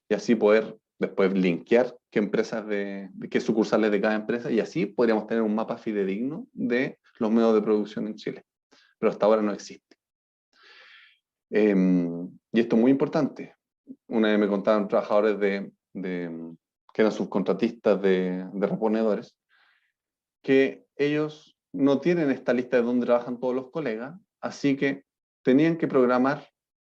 y así poder después linkear qué sucursales de cada empresa, y así podríamos tener un mapa fidedigno de los medios de producción en Chile. Pero hasta ahora no existe. Y esto es muy importante. Una vez me contaban trabajadores que eran subcontratistas de reponedores, que ellos no tienen esta lista de dónde trabajan todos los colegas, así que tenían que programar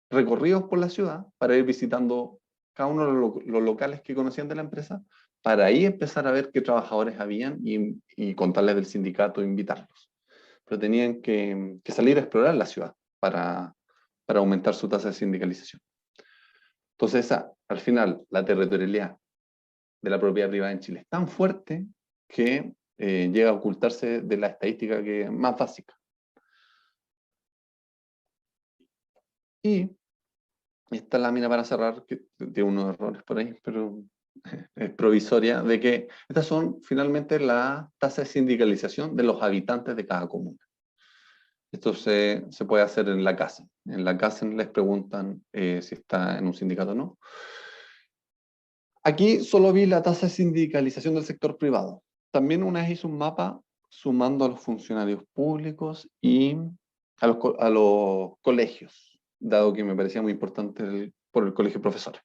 recorridos por la ciudad para ir visitando cada uno de los locales que conocían de la empresa, para ahí empezar a ver qué trabajadores habían y contarles del sindicato e invitarlos. Pero tenían que salir a explorar la ciudad para aumentar su tasa de sindicalización. Entonces, al final, la territorialidad de la propiedad privada en Chile es tan fuerte que llega a ocultarse de la estadística que es más básica. Y esta lámina para cerrar, que tiene unos errores por ahí, pero es provisoria, de que estas son finalmente la tasa de sindicalización de los habitantes de cada comuna. Esto se puede hacer en la casa. En la casa les preguntan si está en un sindicato o no. Aquí solo vi la tasa de sindicalización del sector privado. También una vez hice un mapa sumando a los funcionarios públicos y a los colegios, dado que me parecía muy importante por el colegio de profesores.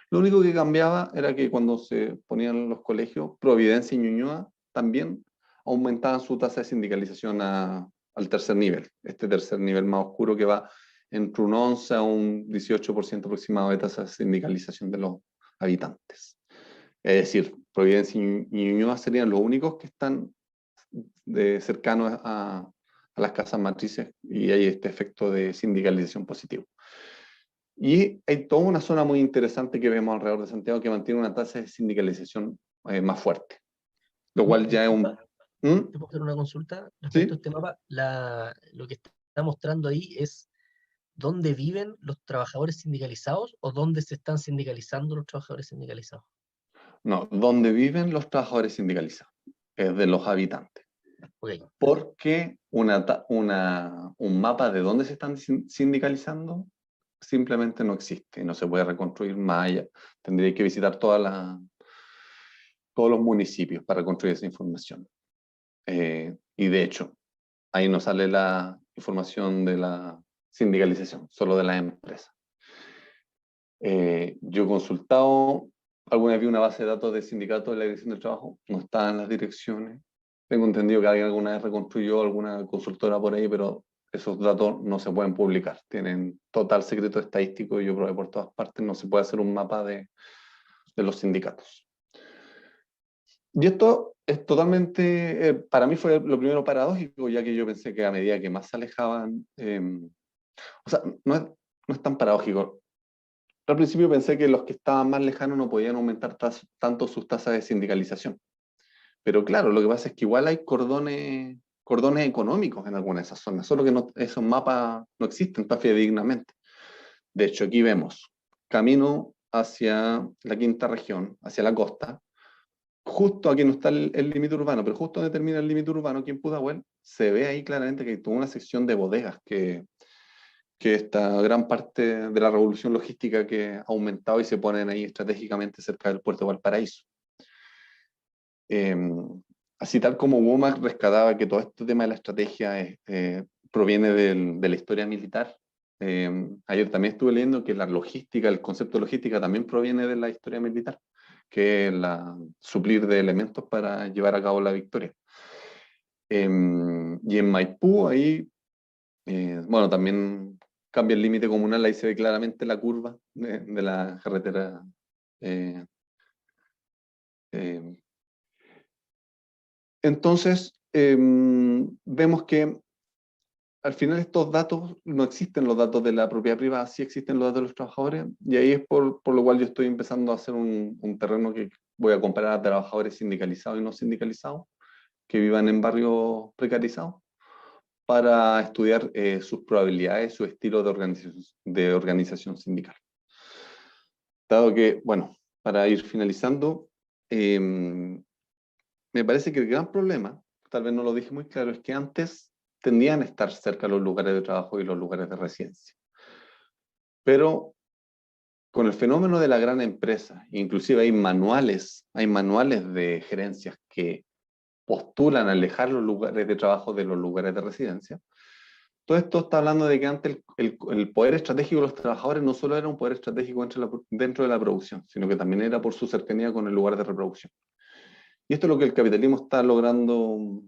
Lo único que cambiaba era que cuando se ponían los colegios, Providencia y Ñuñoa también aumentaban su tasa de sindicalización al tercer nivel. Este tercer nivel más oscuro que va entre un 11 a un 18% aproximado de tasa de sindicalización de los habitantes. Es decir, Providencia y Ñuñoa serían los únicos que están cercanos a las casas matrices y hay este efecto de sindicalización positivo. Y hay toda una zona muy interesante que vemos alrededor de Santiago que mantiene una tasa de sindicalización más fuerte, lo cual ya es un... ¿Te puedo hacer una consulta respecto a ¿Sí? este mapa? Lo que está mostrando ahí es dónde viven los trabajadores sindicalizados o dónde se están sindicalizando los trabajadores sindicalizados. No, donde viven los trabajadores sindicalizados, es de los habitantes. Okay. Porque un mapa de dónde se están sindicalizando simplemente no existe, no se puede reconstruir más allá. Tendría que visitar todos los municipios para construir esa información. Y de hecho, ahí no sale la información de la sindicalización, solo de las empresas. Yo he consultado, alguna vez vi una base de datos de sindicatos de la Dirección del Trabajo, no está en las direcciones. Tengo entendido que alguien alguna vez reconstruyó alguna consultora por ahí, pero esos datos no se pueden publicar. Tienen total secreto estadístico y yo probé por todas partes, no se puede hacer un mapa de los sindicatos. Y esto es totalmente, para mí fue lo primero paradójico, ya que yo pensé que a medida que más se alejaban, o sea, no es tan paradójico. Al principio pensé que los que estaban más lejanos no podían aumentar tanto sus tasas de sindicalización. Pero claro, lo que pasa es que igual hay cordones económicos en algunas de esas zonas, solo que esos mapas no existen tan fidedignamente. De hecho, aquí vemos camino hacia la quinta región, hacia la costa. Justo aquí no está el límite urbano, pero justo donde termina el límite urbano, aquí en Pudahuel, se ve ahí claramente que hay toda una sección de bodegas que esta gran parte de la revolución logística que ha aumentado y se ponen ahí estratégicamente cerca del puerto de Valparaíso. Así tal como Womack rescataba que todo este tema de la estrategia proviene de la historia militar, ayer también estuve leyendo que la logística, el concepto de logística también proviene de la historia militar, que es suplir de elementos para llevar a cabo la victoria. Y en Maipú, ahí, bueno, también cambia el límite comunal, ahí se ve claramente la curva de la carretera. Entonces, vemos que al final estos datos, no existen los datos de la propiedad privada, sí existen los datos de los trabajadores, y ahí es por lo cual yo estoy empezando a hacer un terreno que voy a comparar a trabajadores sindicalizados y no sindicalizados, que vivan en barrios precarizados, para estudiar sus probabilidades, su estilo de organización sindical. Dado que, bueno, para ir finalizando, me parece que el gran problema, tal vez no lo dije muy claro, es que antes tendían a estar cerca los lugares de trabajo y los lugares de residencia. Pero con el fenómeno de la gran empresa, inclusive hay manuales de gerencias que postulan a alejar los lugares de trabajo de los lugares de residencia. Todo esto está hablando de que antes el poder estratégico de los trabajadores no solo era un poder estratégico dentro de la producción, sino que también era por su cercanía con el lugar de reproducción. Y esto es lo que el capitalismo está logrando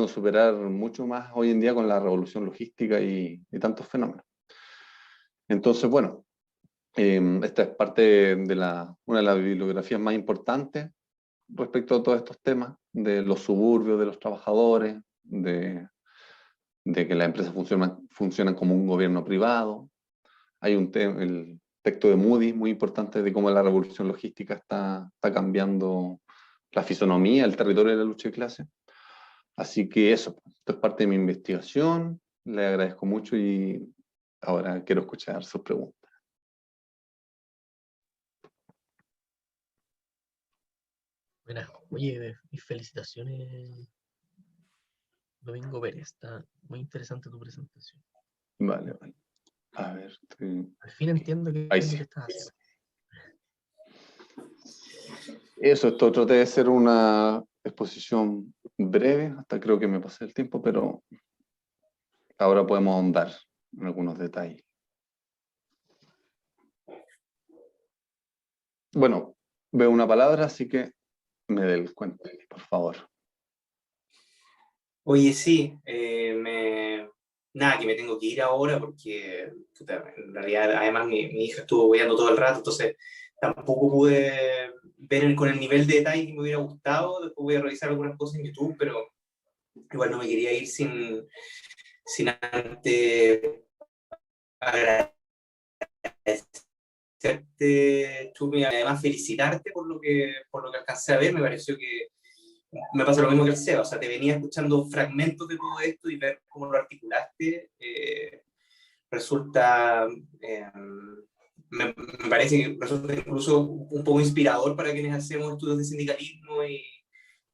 superar mucho más hoy en día con la revolución logística y tantos fenómenos. Entonces, bueno, esta es parte de una de las bibliografías más importantes respecto a todos estos temas, de los suburbios, de los trabajadores, de que las empresas funcionan como un gobierno privado. Hay texto de Moody, muy importante, de cómo la revolución logística está cambiando la fisonomía, el territorio de la lucha de clase. Así que eso, esto es parte de mi investigación, le agradezco mucho y ahora quiero escuchar sus preguntas. Buenas. Oye, mis felicitaciones, Domingo Pérez. Está muy interesante tu presentación. Vale, vale. A ver, Al fin entiendo qué ahí es lo sí. que estás haciendo. Eso, esto traté de ser una exposición breve, hasta creo que me pasé el tiempo, pero ahora podemos ahondar en algunos detalles. Bueno, veo una palabra, así que me dé el cuento, por favor. Oye, sí, nada, que me tengo que ir ahora porque puta, en realidad además mi hija estuvo boyando todo el rato, entonces tampoco pude ver con el nivel de detalle que me hubiera gustado. Después voy a revisar algunas cosas en YouTube, pero igual no me quería ir sin antes agradecerte, Chumi, además felicitarte por lo que alcancé a ver. Me pareció que me pasa lo mismo que el Seba, o sea, te venía escuchando fragmentos de todo esto y ver cómo lo articulaste, resulta, me parece que resulta incluso un poco inspirador para quienes hacemos estudios de sindicalismo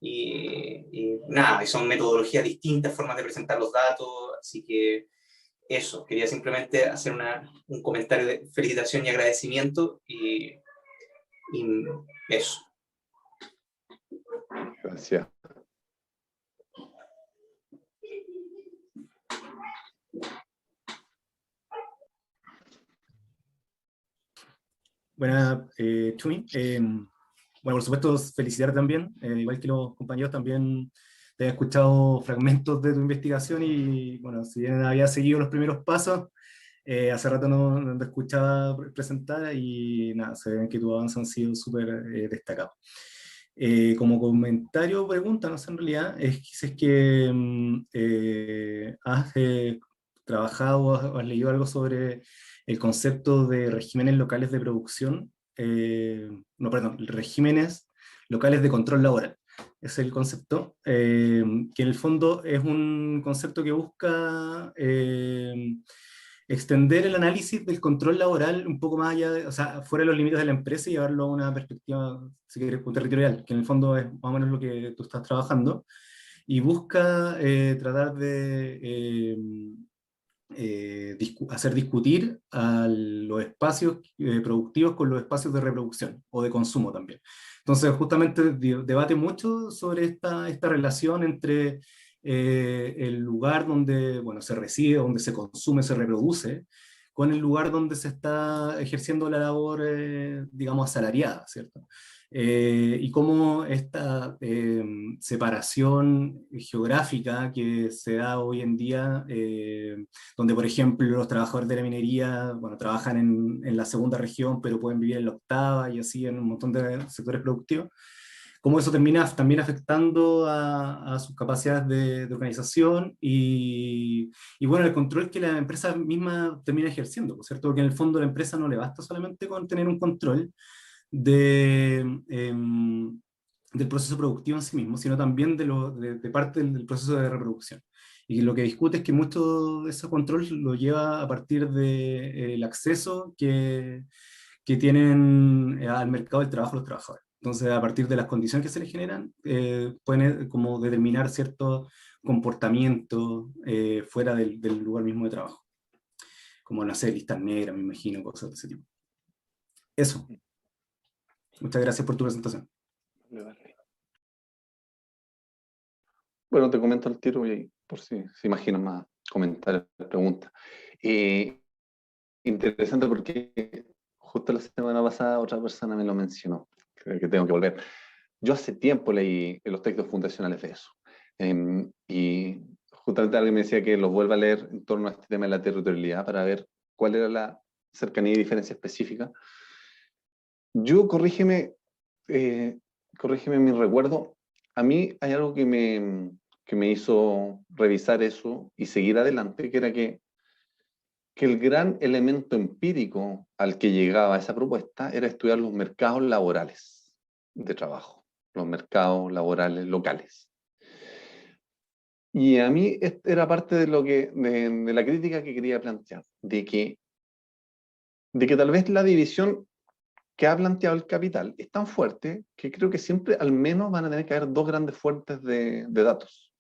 y nada, y son metodologías distintas, formas de presentar los datos, así que eso, quería simplemente hacer un comentario de felicitación y agradecimiento y eso. Gracias. Buena, Chumi. Bueno, por supuesto, felicitar también, igual que los compañeros también te he escuchado fragmentos de tu investigación y, bueno, si bien había seguido los primeros pasos, hace rato no te escuchaba presentar y nada, se ven que tus avances han sido súper destacados. Como comentario o pregunta, no sé, en realidad, si es que has trabajado o has leído algo sobre el concepto de regímenes locales de producción, no, perdón, regímenes locales de control laboral. Es el concepto, que en el fondo es un concepto que busca extender el análisis del control laboral un poco más allá, o sea, fuera de los límites de la empresa y llevarlo a una perspectiva, si quieres, territorial, que en el fondo es más o menos lo que tú estás trabajando, y busca tratar de hacer discutir a los espacios productivos con los espacios de reproducción o de consumo también. Entonces, justamente debate mucho sobre esta relación entre el lugar donde, bueno, se reside, donde se consume, se reproduce, con el lugar donde se está ejerciendo la labor, digamos, asalariada, ¿cierto? Y cómo esta separación geográfica que se da hoy en día, donde, por ejemplo, los trabajadores de la minería, bueno, trabajan en la segunda región, pero pueden vivir en la octava y así en un montón de sectores productivos, cómo eso termina también afectando a sus capacidades de organización y, bueno, el control que la empresa misma termina ejerciendo, ¿cierto? Porque en el fondo a la empresa no le basta solamente con tener un control del proceso productivo en sí mismo, sino también de parte del proceso de reproducción. Y lo que discute es que mucho de ese control lo lleva a partir del acceso que tienen al mercado del trabajo los trabajadores. Entonces, a partir de las condiciones que se les generan, pueden como determinar ciertos comportamientos fuera del lugar mismo de trabajo. Como, no sé, listas negras, me imagino, cosas de ese tipo. Eso. Muchas gracias por tu presentación. Bueno, te comento el tiro y por si se imaginan más comentarios, preguntas. Interesante porque justo la semana pasada otra persona me lo mencionó, creo que tengo que volver. Yo hace tiempo leí los textos fundacionales de eso. Y justamente alguien me decía que los vuelva a leer en torno a este tema de la territorialidad para ver cuál era la cercanía y diferencia específica. Yo, corrígeme mi recuerdo, a mí hay algo que me hizo revisar eso y seguir adelante, que era que que el gran elemento empírico al que llegaba esa propuesta era estudiar los mercados laborales de trabajo, los mercados laborales locales. Y a mí era parte de, de la crítica que quería plantear, de que tal vez la división que ha planteado el capital es tan fuerte que creo que siempre al menos van a tener que haber dos grandes fuentes de datos.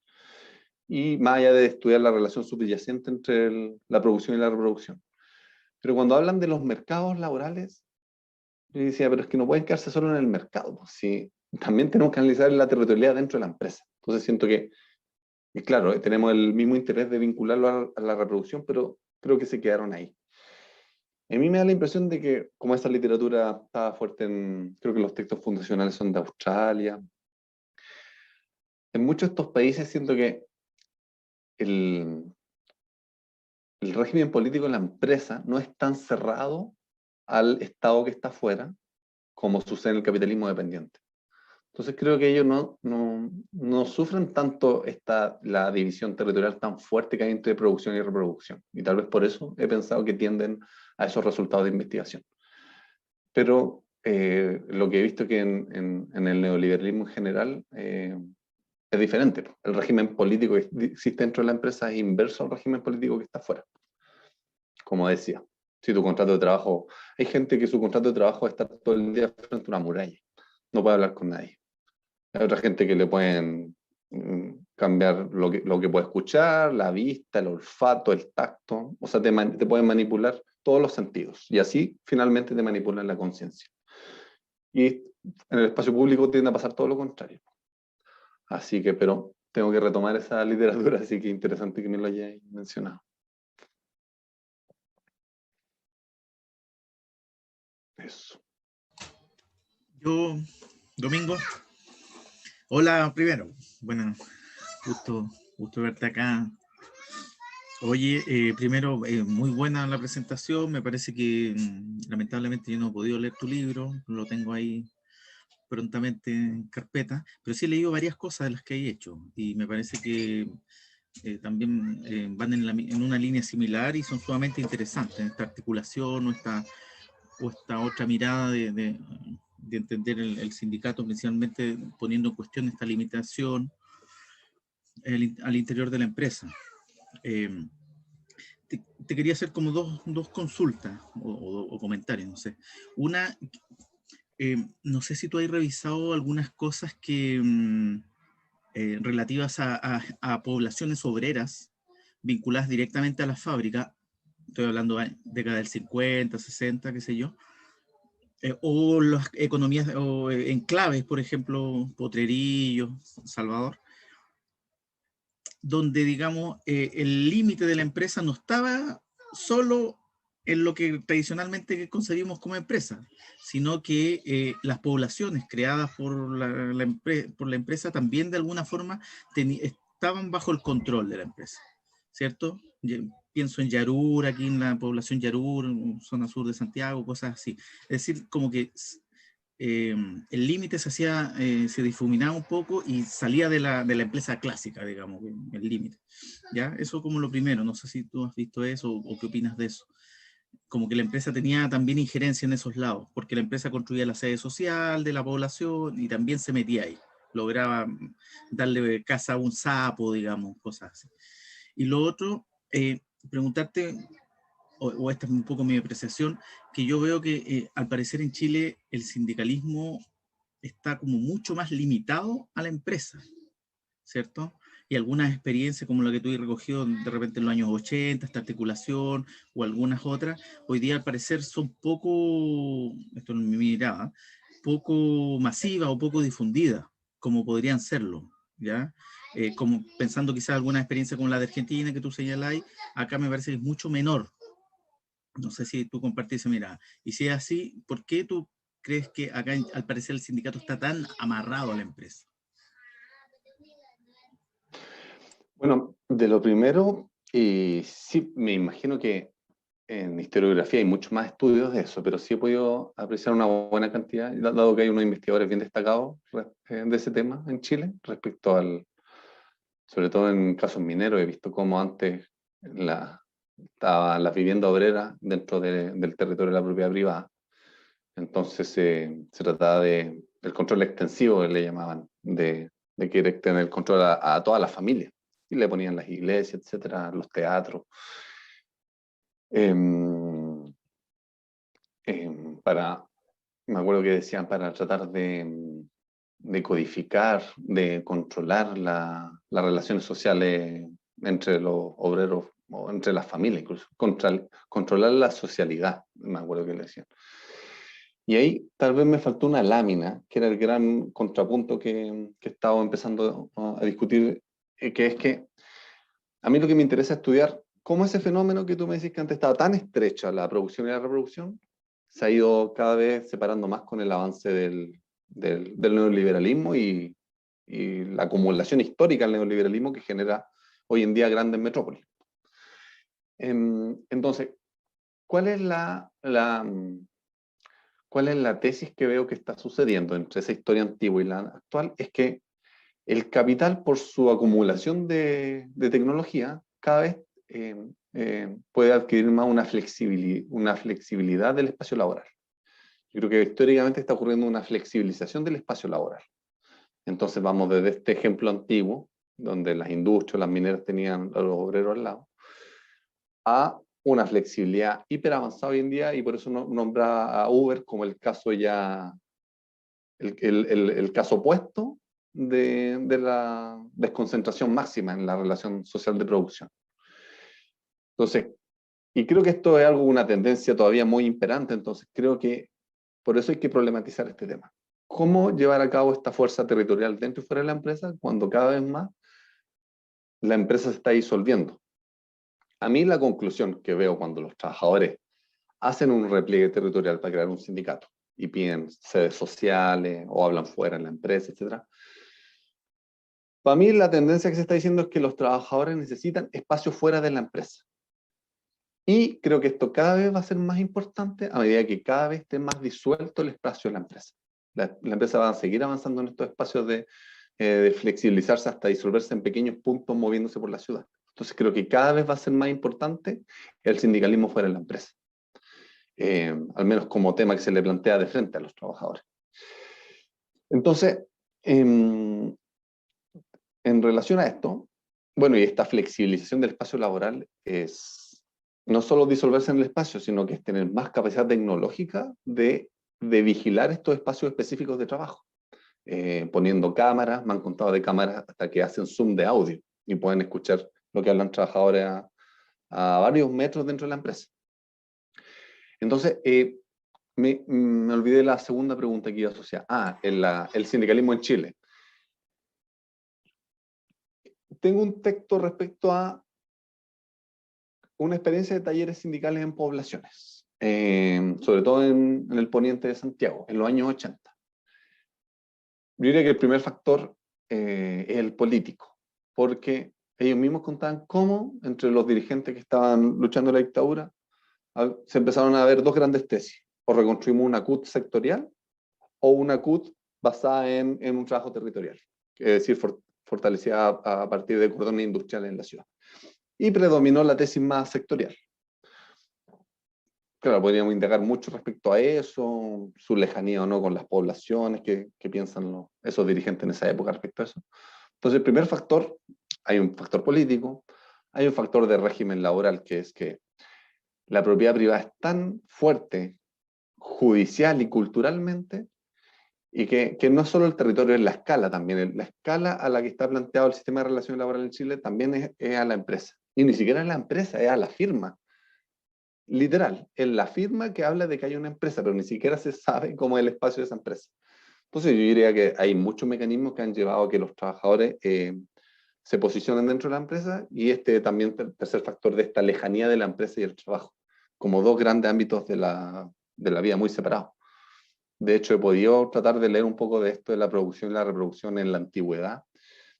Y más allá de estudiar la relación subyacente entre la producción y la reproducción. Pero cuando hablan de los mercados laborales, yo decía, pero es que no pueden quedarse solo en el mercado, pues, sí, también tenemos que analizar la territorialidad dentro de la empresa. Entonces siento que, y claro, tenemos el mismo interés de vincularlo a la reproducción, pero creo que se quedaron ahí. A mí me da la impresión de que, como esa literatura estaba fuerte creo que los textos fundacionales son de Australia, en muchos de estos países siento que el régimen político en la empresa no es tan cerrado al Estado que está afuera como sucede en el capitalismo dependiente. Entonces creo que ellos no sufren tanto la división territorial tan fuerte que hay entre producción y reproducción. Y tal vez por eso he pensado que tienden a esos resultados de investigación. Pero lo que he visto que en el neoliberalismo en general es diferente. El régimen político que existe dentro de la empresa es inverso al régimen político que está afuera. Como decía, si tu contrato de trabajo... Hay gente que su contrato de trabajo es estar todo el día frente a una muralla. No puede hablar con nadie. Hay otra gente que le pueden cambiar lo que puede escuchar, la vista, el olfato, el tacto. O sea, te pueden manipular todos los sentidos. Y así, finalmente, te manipulan la conciencia. Y en el espacio público tiende a pasar todo lo contrario. Así que, pero tengo que retomar esa literatura, así que interesante que me lo hayáis mencionado. Eso. Yo, Domingo, hola primero. Bueno, gusto verte acá. Oye, primero, muy buena la presentación. Me parece que lamentablemente yo no he podido leer tu libro, lo tengo ahí prontamente en carpeta, pero sí he leído varias cosas de las que hay hecho y me parece que también van en una línea similar y son sumamente interesantes. Esta articulación o esta otra mirada de entender el sindicato, principalmente poniendo en cuestión esta limitación al interior de la empresa. Te quería hacer como dos consultas o comentarios, no sé. Una, no sé si tú has revisado algunas cosas que relativas a poblaciones obreras vinculadas directamente a la fábrica. Estoy hablando de década del 50, 60, qué sé yo. O las economías o enclaves, por ejemplo, Potrerillo, Salvador, donde, digamos, el límite de la empresa no estaba solo en lo que tradicionalmente concebimos como empresa, sino que las poblaciones creadas por la empresa también de alguna forma estaban bajo el control de la empresa, ¿cierto? Pienso en Yarur, aquí en la población Yarur, zona sur de Santiago, cosas así. Es decir, como que el límite se difuminaba un poco y salía de la empresa clásica, digamos, el límite. ¿Ya? Eso como lo primero, no sé si tú has visto eso o qué opinas de eso. Como que la empresa tenía también injerencia en esos lados, porque la empresa construía la sede social de la población y también se metía ahí. Lograba darle casa a un sapo, digamos, cosas así. Y lo otro, preguntarte, o esta es un poco mi apreciación, que yo veo que al parecer en Chile el sindicalismo está como mucho más limitado a la empresa, ¿cierto? Y algunas experiencias como la que tú has recogido de repente en los años 80, esta articulación, o algunas otras, hoy día al parecer son poco, esto es mi mirada, poco masivas o poco difundidas, como podrían serlo, ¿ya? Como pensando quizás alguna experiencia como la de Argentina que tú señalás, acá me parece que es mucho menor. No sé si tú compartís esa mirada. Y si es así, ¿por qué tú crees que acá al parecer el sindicato está tan amarrado a la empresa? Bueno, de lo primero, sí, me imagino que en historiografía hay muchos más estudios de eso, pero sí he podido apreciar una buena cantidad, dado que hay unos investigadores bien destacados de ese tema en Chile, respecto sobre todo en casos mineros, he visto cómo antes estaban las viviendas obreras dentro del territorio de la propiedad privada. Entonces se trataba del control extensivo, que le llamaban, de querer tener el control a toda la familia. Y le ponían las iglesias, etcétera, los teatros. Me acuerdo que decían para tratar de codificar, de controlar las relaciones sociales entre los obreros o entre las familias, incluso controlar la socialidad, me acuerdo que le decían. Y ahí tal vez me faltó una lámina, que era el gran contrapunto que estaba empezando a discutir, que es que a mí lo que me interesa es estudiar cómo ese fenómeno que tú me decís que antes estaba tan estrecha, la producción y la reproducción, se ha ido cada vez separando más con el avance del neoliberalismo y la acumulación histórica del neoliberalismo que genera hoy en día grandes metrópolis. Entonces, ¿cuál es la tesis que veo que está sucediendo entre esa historia antigua y la actual? Es que el capital, por su acumulación de tecnología, cada vez puede adquirir más una flexibilidad del espacio laboral. Yo creo que históricamente está ocurriendo una flexibilización del espacio laboral. Entonces vamos desde este ejemplo antiguo, donde las industrias, las mineras tenían a los obreros al lado, a una flexibilidad hiper avanzada hoy en día, y por eso nombraba a Uber como el caso ya, el caso opuesto de la desconcentración máxima en la relación social de producción. Entonces, y creo que esto es una tendencia todavía muy imperante, entonces creo que por eso hay que problematizar este tema. ¿Cómo llevar a cabo esta fuerza territorial dentro y fuera de la empresa cuando cada vez más la empresa se está disolviendo? A mí la conclusión que veo cuando los trabajadores hacen un repliegue territorial para crear un sindicato y piden sedes sociales o hablan fuera en la empresa, etc. Para mí la tendencia que se está diciendo es que los trabajadores necesitan espacio fuera de la empresa. Y creo que esto cada vez va a ser más importante a medida que cada vez esté más disuelto el espacio de la empresa. La empresa va a seguir avanzando en estos espacios de flexibilizarse hasta disolverse en pequeños puntos moviéndose por la ciudad. Entonces creo que cada vez va a ser más importante el sindicalismo fuera de la empresa. Al menos como tema que se le plantea de frente a los trabajadores. Entonces, en relación a esto, bueno, y esta flexibilización del espacio laboral es no solo disolverse en el espacio, sino que es tener más capacidad tecnológica de vigilar estos espacios específicos de trabajo. Poniendo cámaras, me han contado de cámaras hasta que hacen zoom de audio y pueden escuchar lo que hablan trabajadores a varios metros dentro de la empresa. Entonces, me olvidé la segunda pregunta que iba a asociar. El sindicalismo en Chile. Tengo un texto respecto a una experiencia de talleres sindicales en poblaciones, sobre todo en el poniente de Santiago, en los años 80. Yo diría que el primer factor es el político, porque ellos mismos contaban cómo entre los dirigentes que estaban luchando la dictadura se empezaron a ver dos grandes tesis: o reconstruimos una CUT sectorial o una CUT basada en un trabajo territorial, es decir, fortalecida a partir de cordones industriales en la ciudad. Y predominó la tesis más sectorial. Claro, podríamos indagar mucho respecto a eso, su lejanía o no con las poblaciones, qué piensan esos dirigentes en esa época respecto a eso. Entonces, el primer factor, hay un factor político, hay un factor de régimen laboral, que es que la propiedad privada es tan fuerte, judicial y culturalmente, y que no es solo el territorio, es la escala también. La escala a la que está planteado el sistema de relaciones laborales en Chile también es a la empresa. Y ni siquiera es la empresa, es a la firma. Literal, es la firma que habla de que hay una empresa, pero ni siquiera se sabe cómo es el espacio de esa empresa. Entonces yo diría que hay muchos mecanismos que han llevado a que los trabajadores se posicionen dentro de la empresa, y también tercer factor de esta lejanía de la empresa y el trabajo, como dos grandes ámbitos de la vida muy separados. De hecho, he podido tratar de leer un poco de esto de la producción y la reproducción en la antigüedad,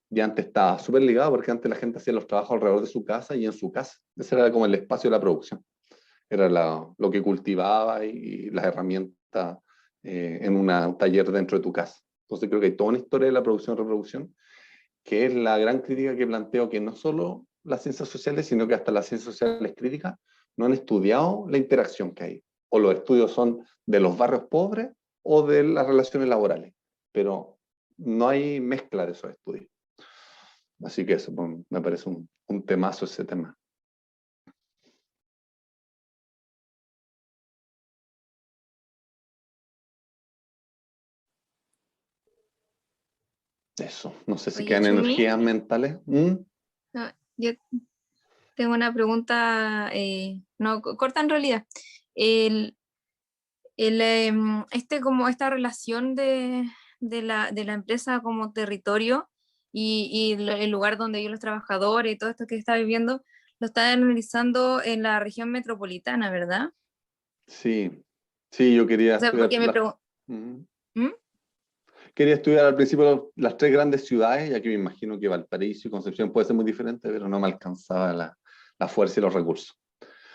y antes estaba súper ligado porque antes la gente hacía los trabajos alrededor de su casa y en su casa. Ese era como el espacio de la producción. Era lo que cultivaba y las herramientas en un taller dentro de tu casa. Entonces creo que hay toda una historia de la producción y reproducción, que es la gran crítica que planteo, que no solo las ciencias sociales, sino que hasta las ciencias sociales críticas no han estudiado la interacción que hay. O los estudios son de los barrios pobres o de las relaciones laborales, pero no hay mezcla de esos estudios. Así que eso pues, me parece un temazo ese tema. Eso, no sé si Oye, quedan Chumi, energías mentales. ¿Mm? no, yo tengo una pregunta, no, corta en realidad. El, como esta relación de la empresa como territorio y el lugar donde viven los trabajadores y todo esto que está viviendo, lo está analizando en la región metropolitana, ¿verdad? Sí, sí, yo quería O sea, estudiar porque me pregunto... Quería estudiar al principio las tres grandes ciudades, ya que me imagino que Valparaíso y Concepción puede ser muy diferente, pero no me alcanzaba la fuerza y los recursos.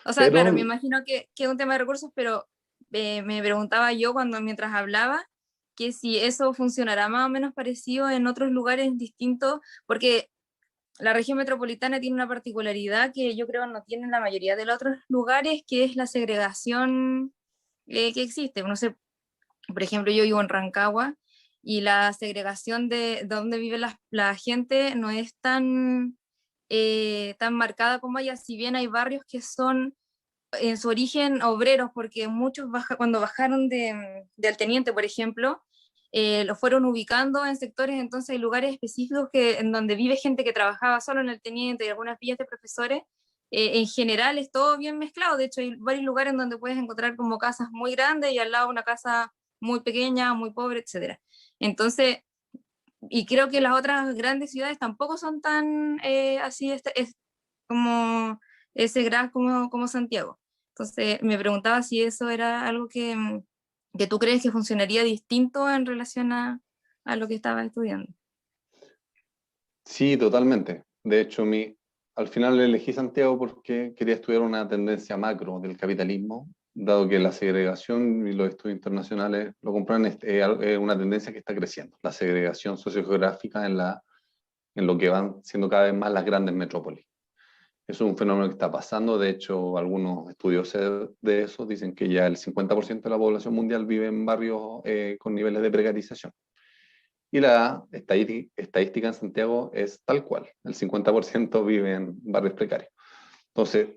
O sea, Pero claro, me imagino que es un tema de recursos, pero me preguntaba yo mientras hablaba que si eso funcionará más o menos parecido en otros lugares distintos, porque la región metropolitana tiene una particularidad que yo creo no tienen la mayoría de los otros lugares, que es la segregación que existe. No sé, por ejemplo, yo vivo en Rancagua y la segregación de donde vive la gente no es tan marcada como allá, si bien hay barrios que son en su origen obreros, porque muchos cuando bajaron del Teniente, por ejemplo, los fueron ubicando en sectores, entonces hay lugares específicos en donde vive gente que trabajaba solo en el Teniente y algunas villas de profesores. En general es todo bien mezclado, de hecho hay varios lugares en donde puedes encontrar como casas muy grandes y al lado una casa muy pequeña, muy pobre, etcétera. Entonces, y creo que las otras grandes ciudades tampoco son tan así, como ese grado como Santiago. Entonces me preguntaba si eso era algo que tú crees que funcionaría distinto en relación a lo que estabas estudiando. sí, totalmente. De hecho, al final elegí Santiago porque quería estudiar una tendencia macro del capitalismo, dado que la segregación y los estudios internacionales lo comprueban, es una tendencia que está creciendo, la segregación sociogeográfica en lo que van siendo cada vez más las grandes metrópolis. Eso es un fenómeno que está pasando. De hecho, algunos estudiosos de eso dicen que ya el 50% de la población mundial vive en barrios con niveles de precarización. Y la estadística en Santiago es tal cual. El 50% vive en barrios precarios. Entonces,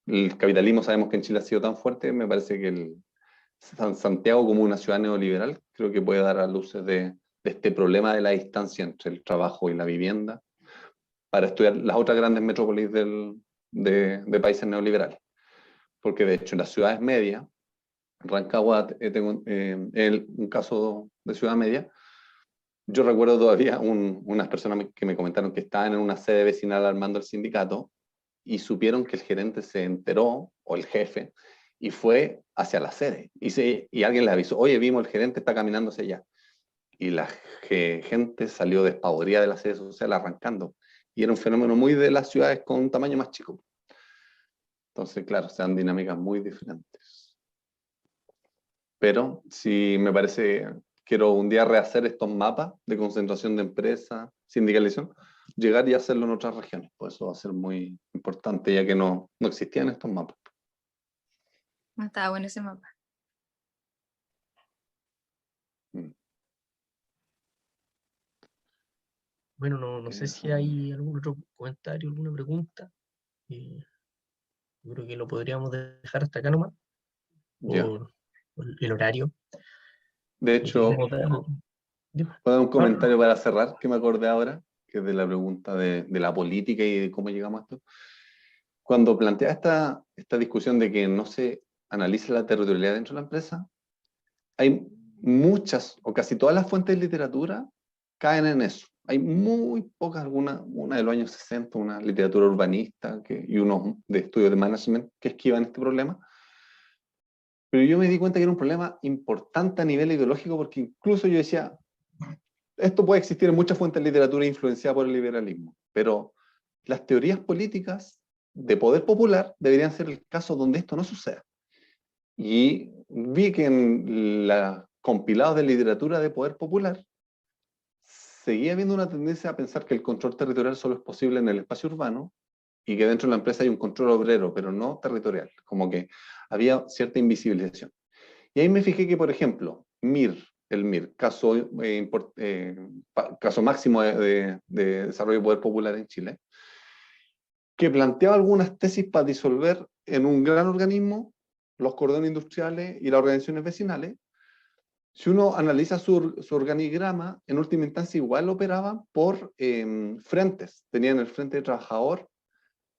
el capitalismo sabemos que en Chile ha sido tan fuerte, me parece que Santiago como una ciudad neoliberal creo que puede dar a luces de este problema de la distancia entre el trabajo y la vivienda, para estudiar las otras grandes metrópolis de países neoliberales. Porque de hecho en las ciudades medias, Rancagua, tengo un caso de ciudad media, yo recuerdo todavía unas personas que me comentaron que estaban en una sede vecinal armando el sindicato y supieron que el gerente se enteró, o el jefe, y fue hacia la sede. Y alguien le avisó, oye, vimos el gerente, está caminando hacia allá. Y la gente salió despavorida de la sede social arrancando. Y era un fenómeno muy de las ciudades con un tamaño más chico. Entonces, claro, sean dinámicas muy diferentes. Pero sí me parece, quiero un día rehacer estos mapas de concentración de empresas, sindicalización, llegar y hacerlo en otras regiones. Pues eso va a ser muy importante, ya que no existían estos mapas. No estaba bueno ese mapa. Bueno, no sé si hay algún otro comentario, alguna pregunta. Yo creo que lo podríamos dejar hasta acá nomás, por el horario. De hecho, Dime. puedo dar un comentario para cerrar, que me acordé ahora, que es de la pregunta de la política y de cómo llegamos a esto. Cuando plantea esta discusión de que no se analiza la territorialidad dentro de la empresa, hay muchas o casi todas las fuentes de literatura caen en eso. Hay muy pocas, una de los años 60, una literatura urbanista y unos de estudios de management que esquivan este problema. Pero yo me di cuenta que era un problema importante a nivel ideológico, porque incluso yo decía, esto puede existir en muchas fuentes de literatura influenciada por el liberalismo, pero las teorías políticas de poder popular deberían ser el caso donde esto no suceda. Y vi que en los compilados de literatura de poder popular seguía habiendo una tendencia a pensar que el control territorial solo es posible en el espacio urbano, y que dentro de la empresa hay un control obrero, pero no territorial, como que había cierta invisibilización. Y ahí me fijé que, por ejemplo, el MIR, caso máximo de desarrollo de poder popular en Chile, que planteaba algunas tesis para disolver en un gran organismo los cordones industriales y las organizaciones vecinales. Si uno analiza su organigrama, en última instancia igual operaba por frentes. Tenían el frente de trabajador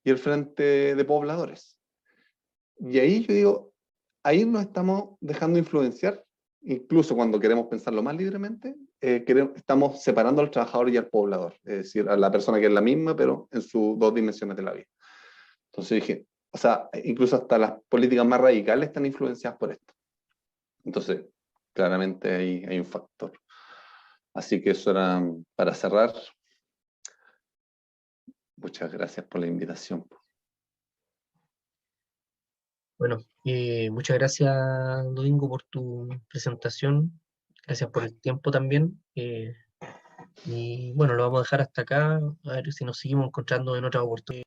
y el frente de pobladores. Y ahí yo digo, ahí nos estamos dejando influenciar, incluso cuando queremos pensarlo más libremente, estamos separando al trabajador y al poblador, es decir, a la persona que es la misma, pero en sus dos dimensiones de la vida. Entonces dije, o sea, incluso hasta las políticas más radicales están influenciadas por esto. Entonces, claramente hay un factor. Así que eso era para cerrar. Muchas gracias por la invitación. Bueno, muchas gracias, Domingo, por tu presentación. Gracias por el tiempo también. Y bueno, lo vamos a dejar hasta acá. A ver si nos seguimos encontrando en otra oportunidad.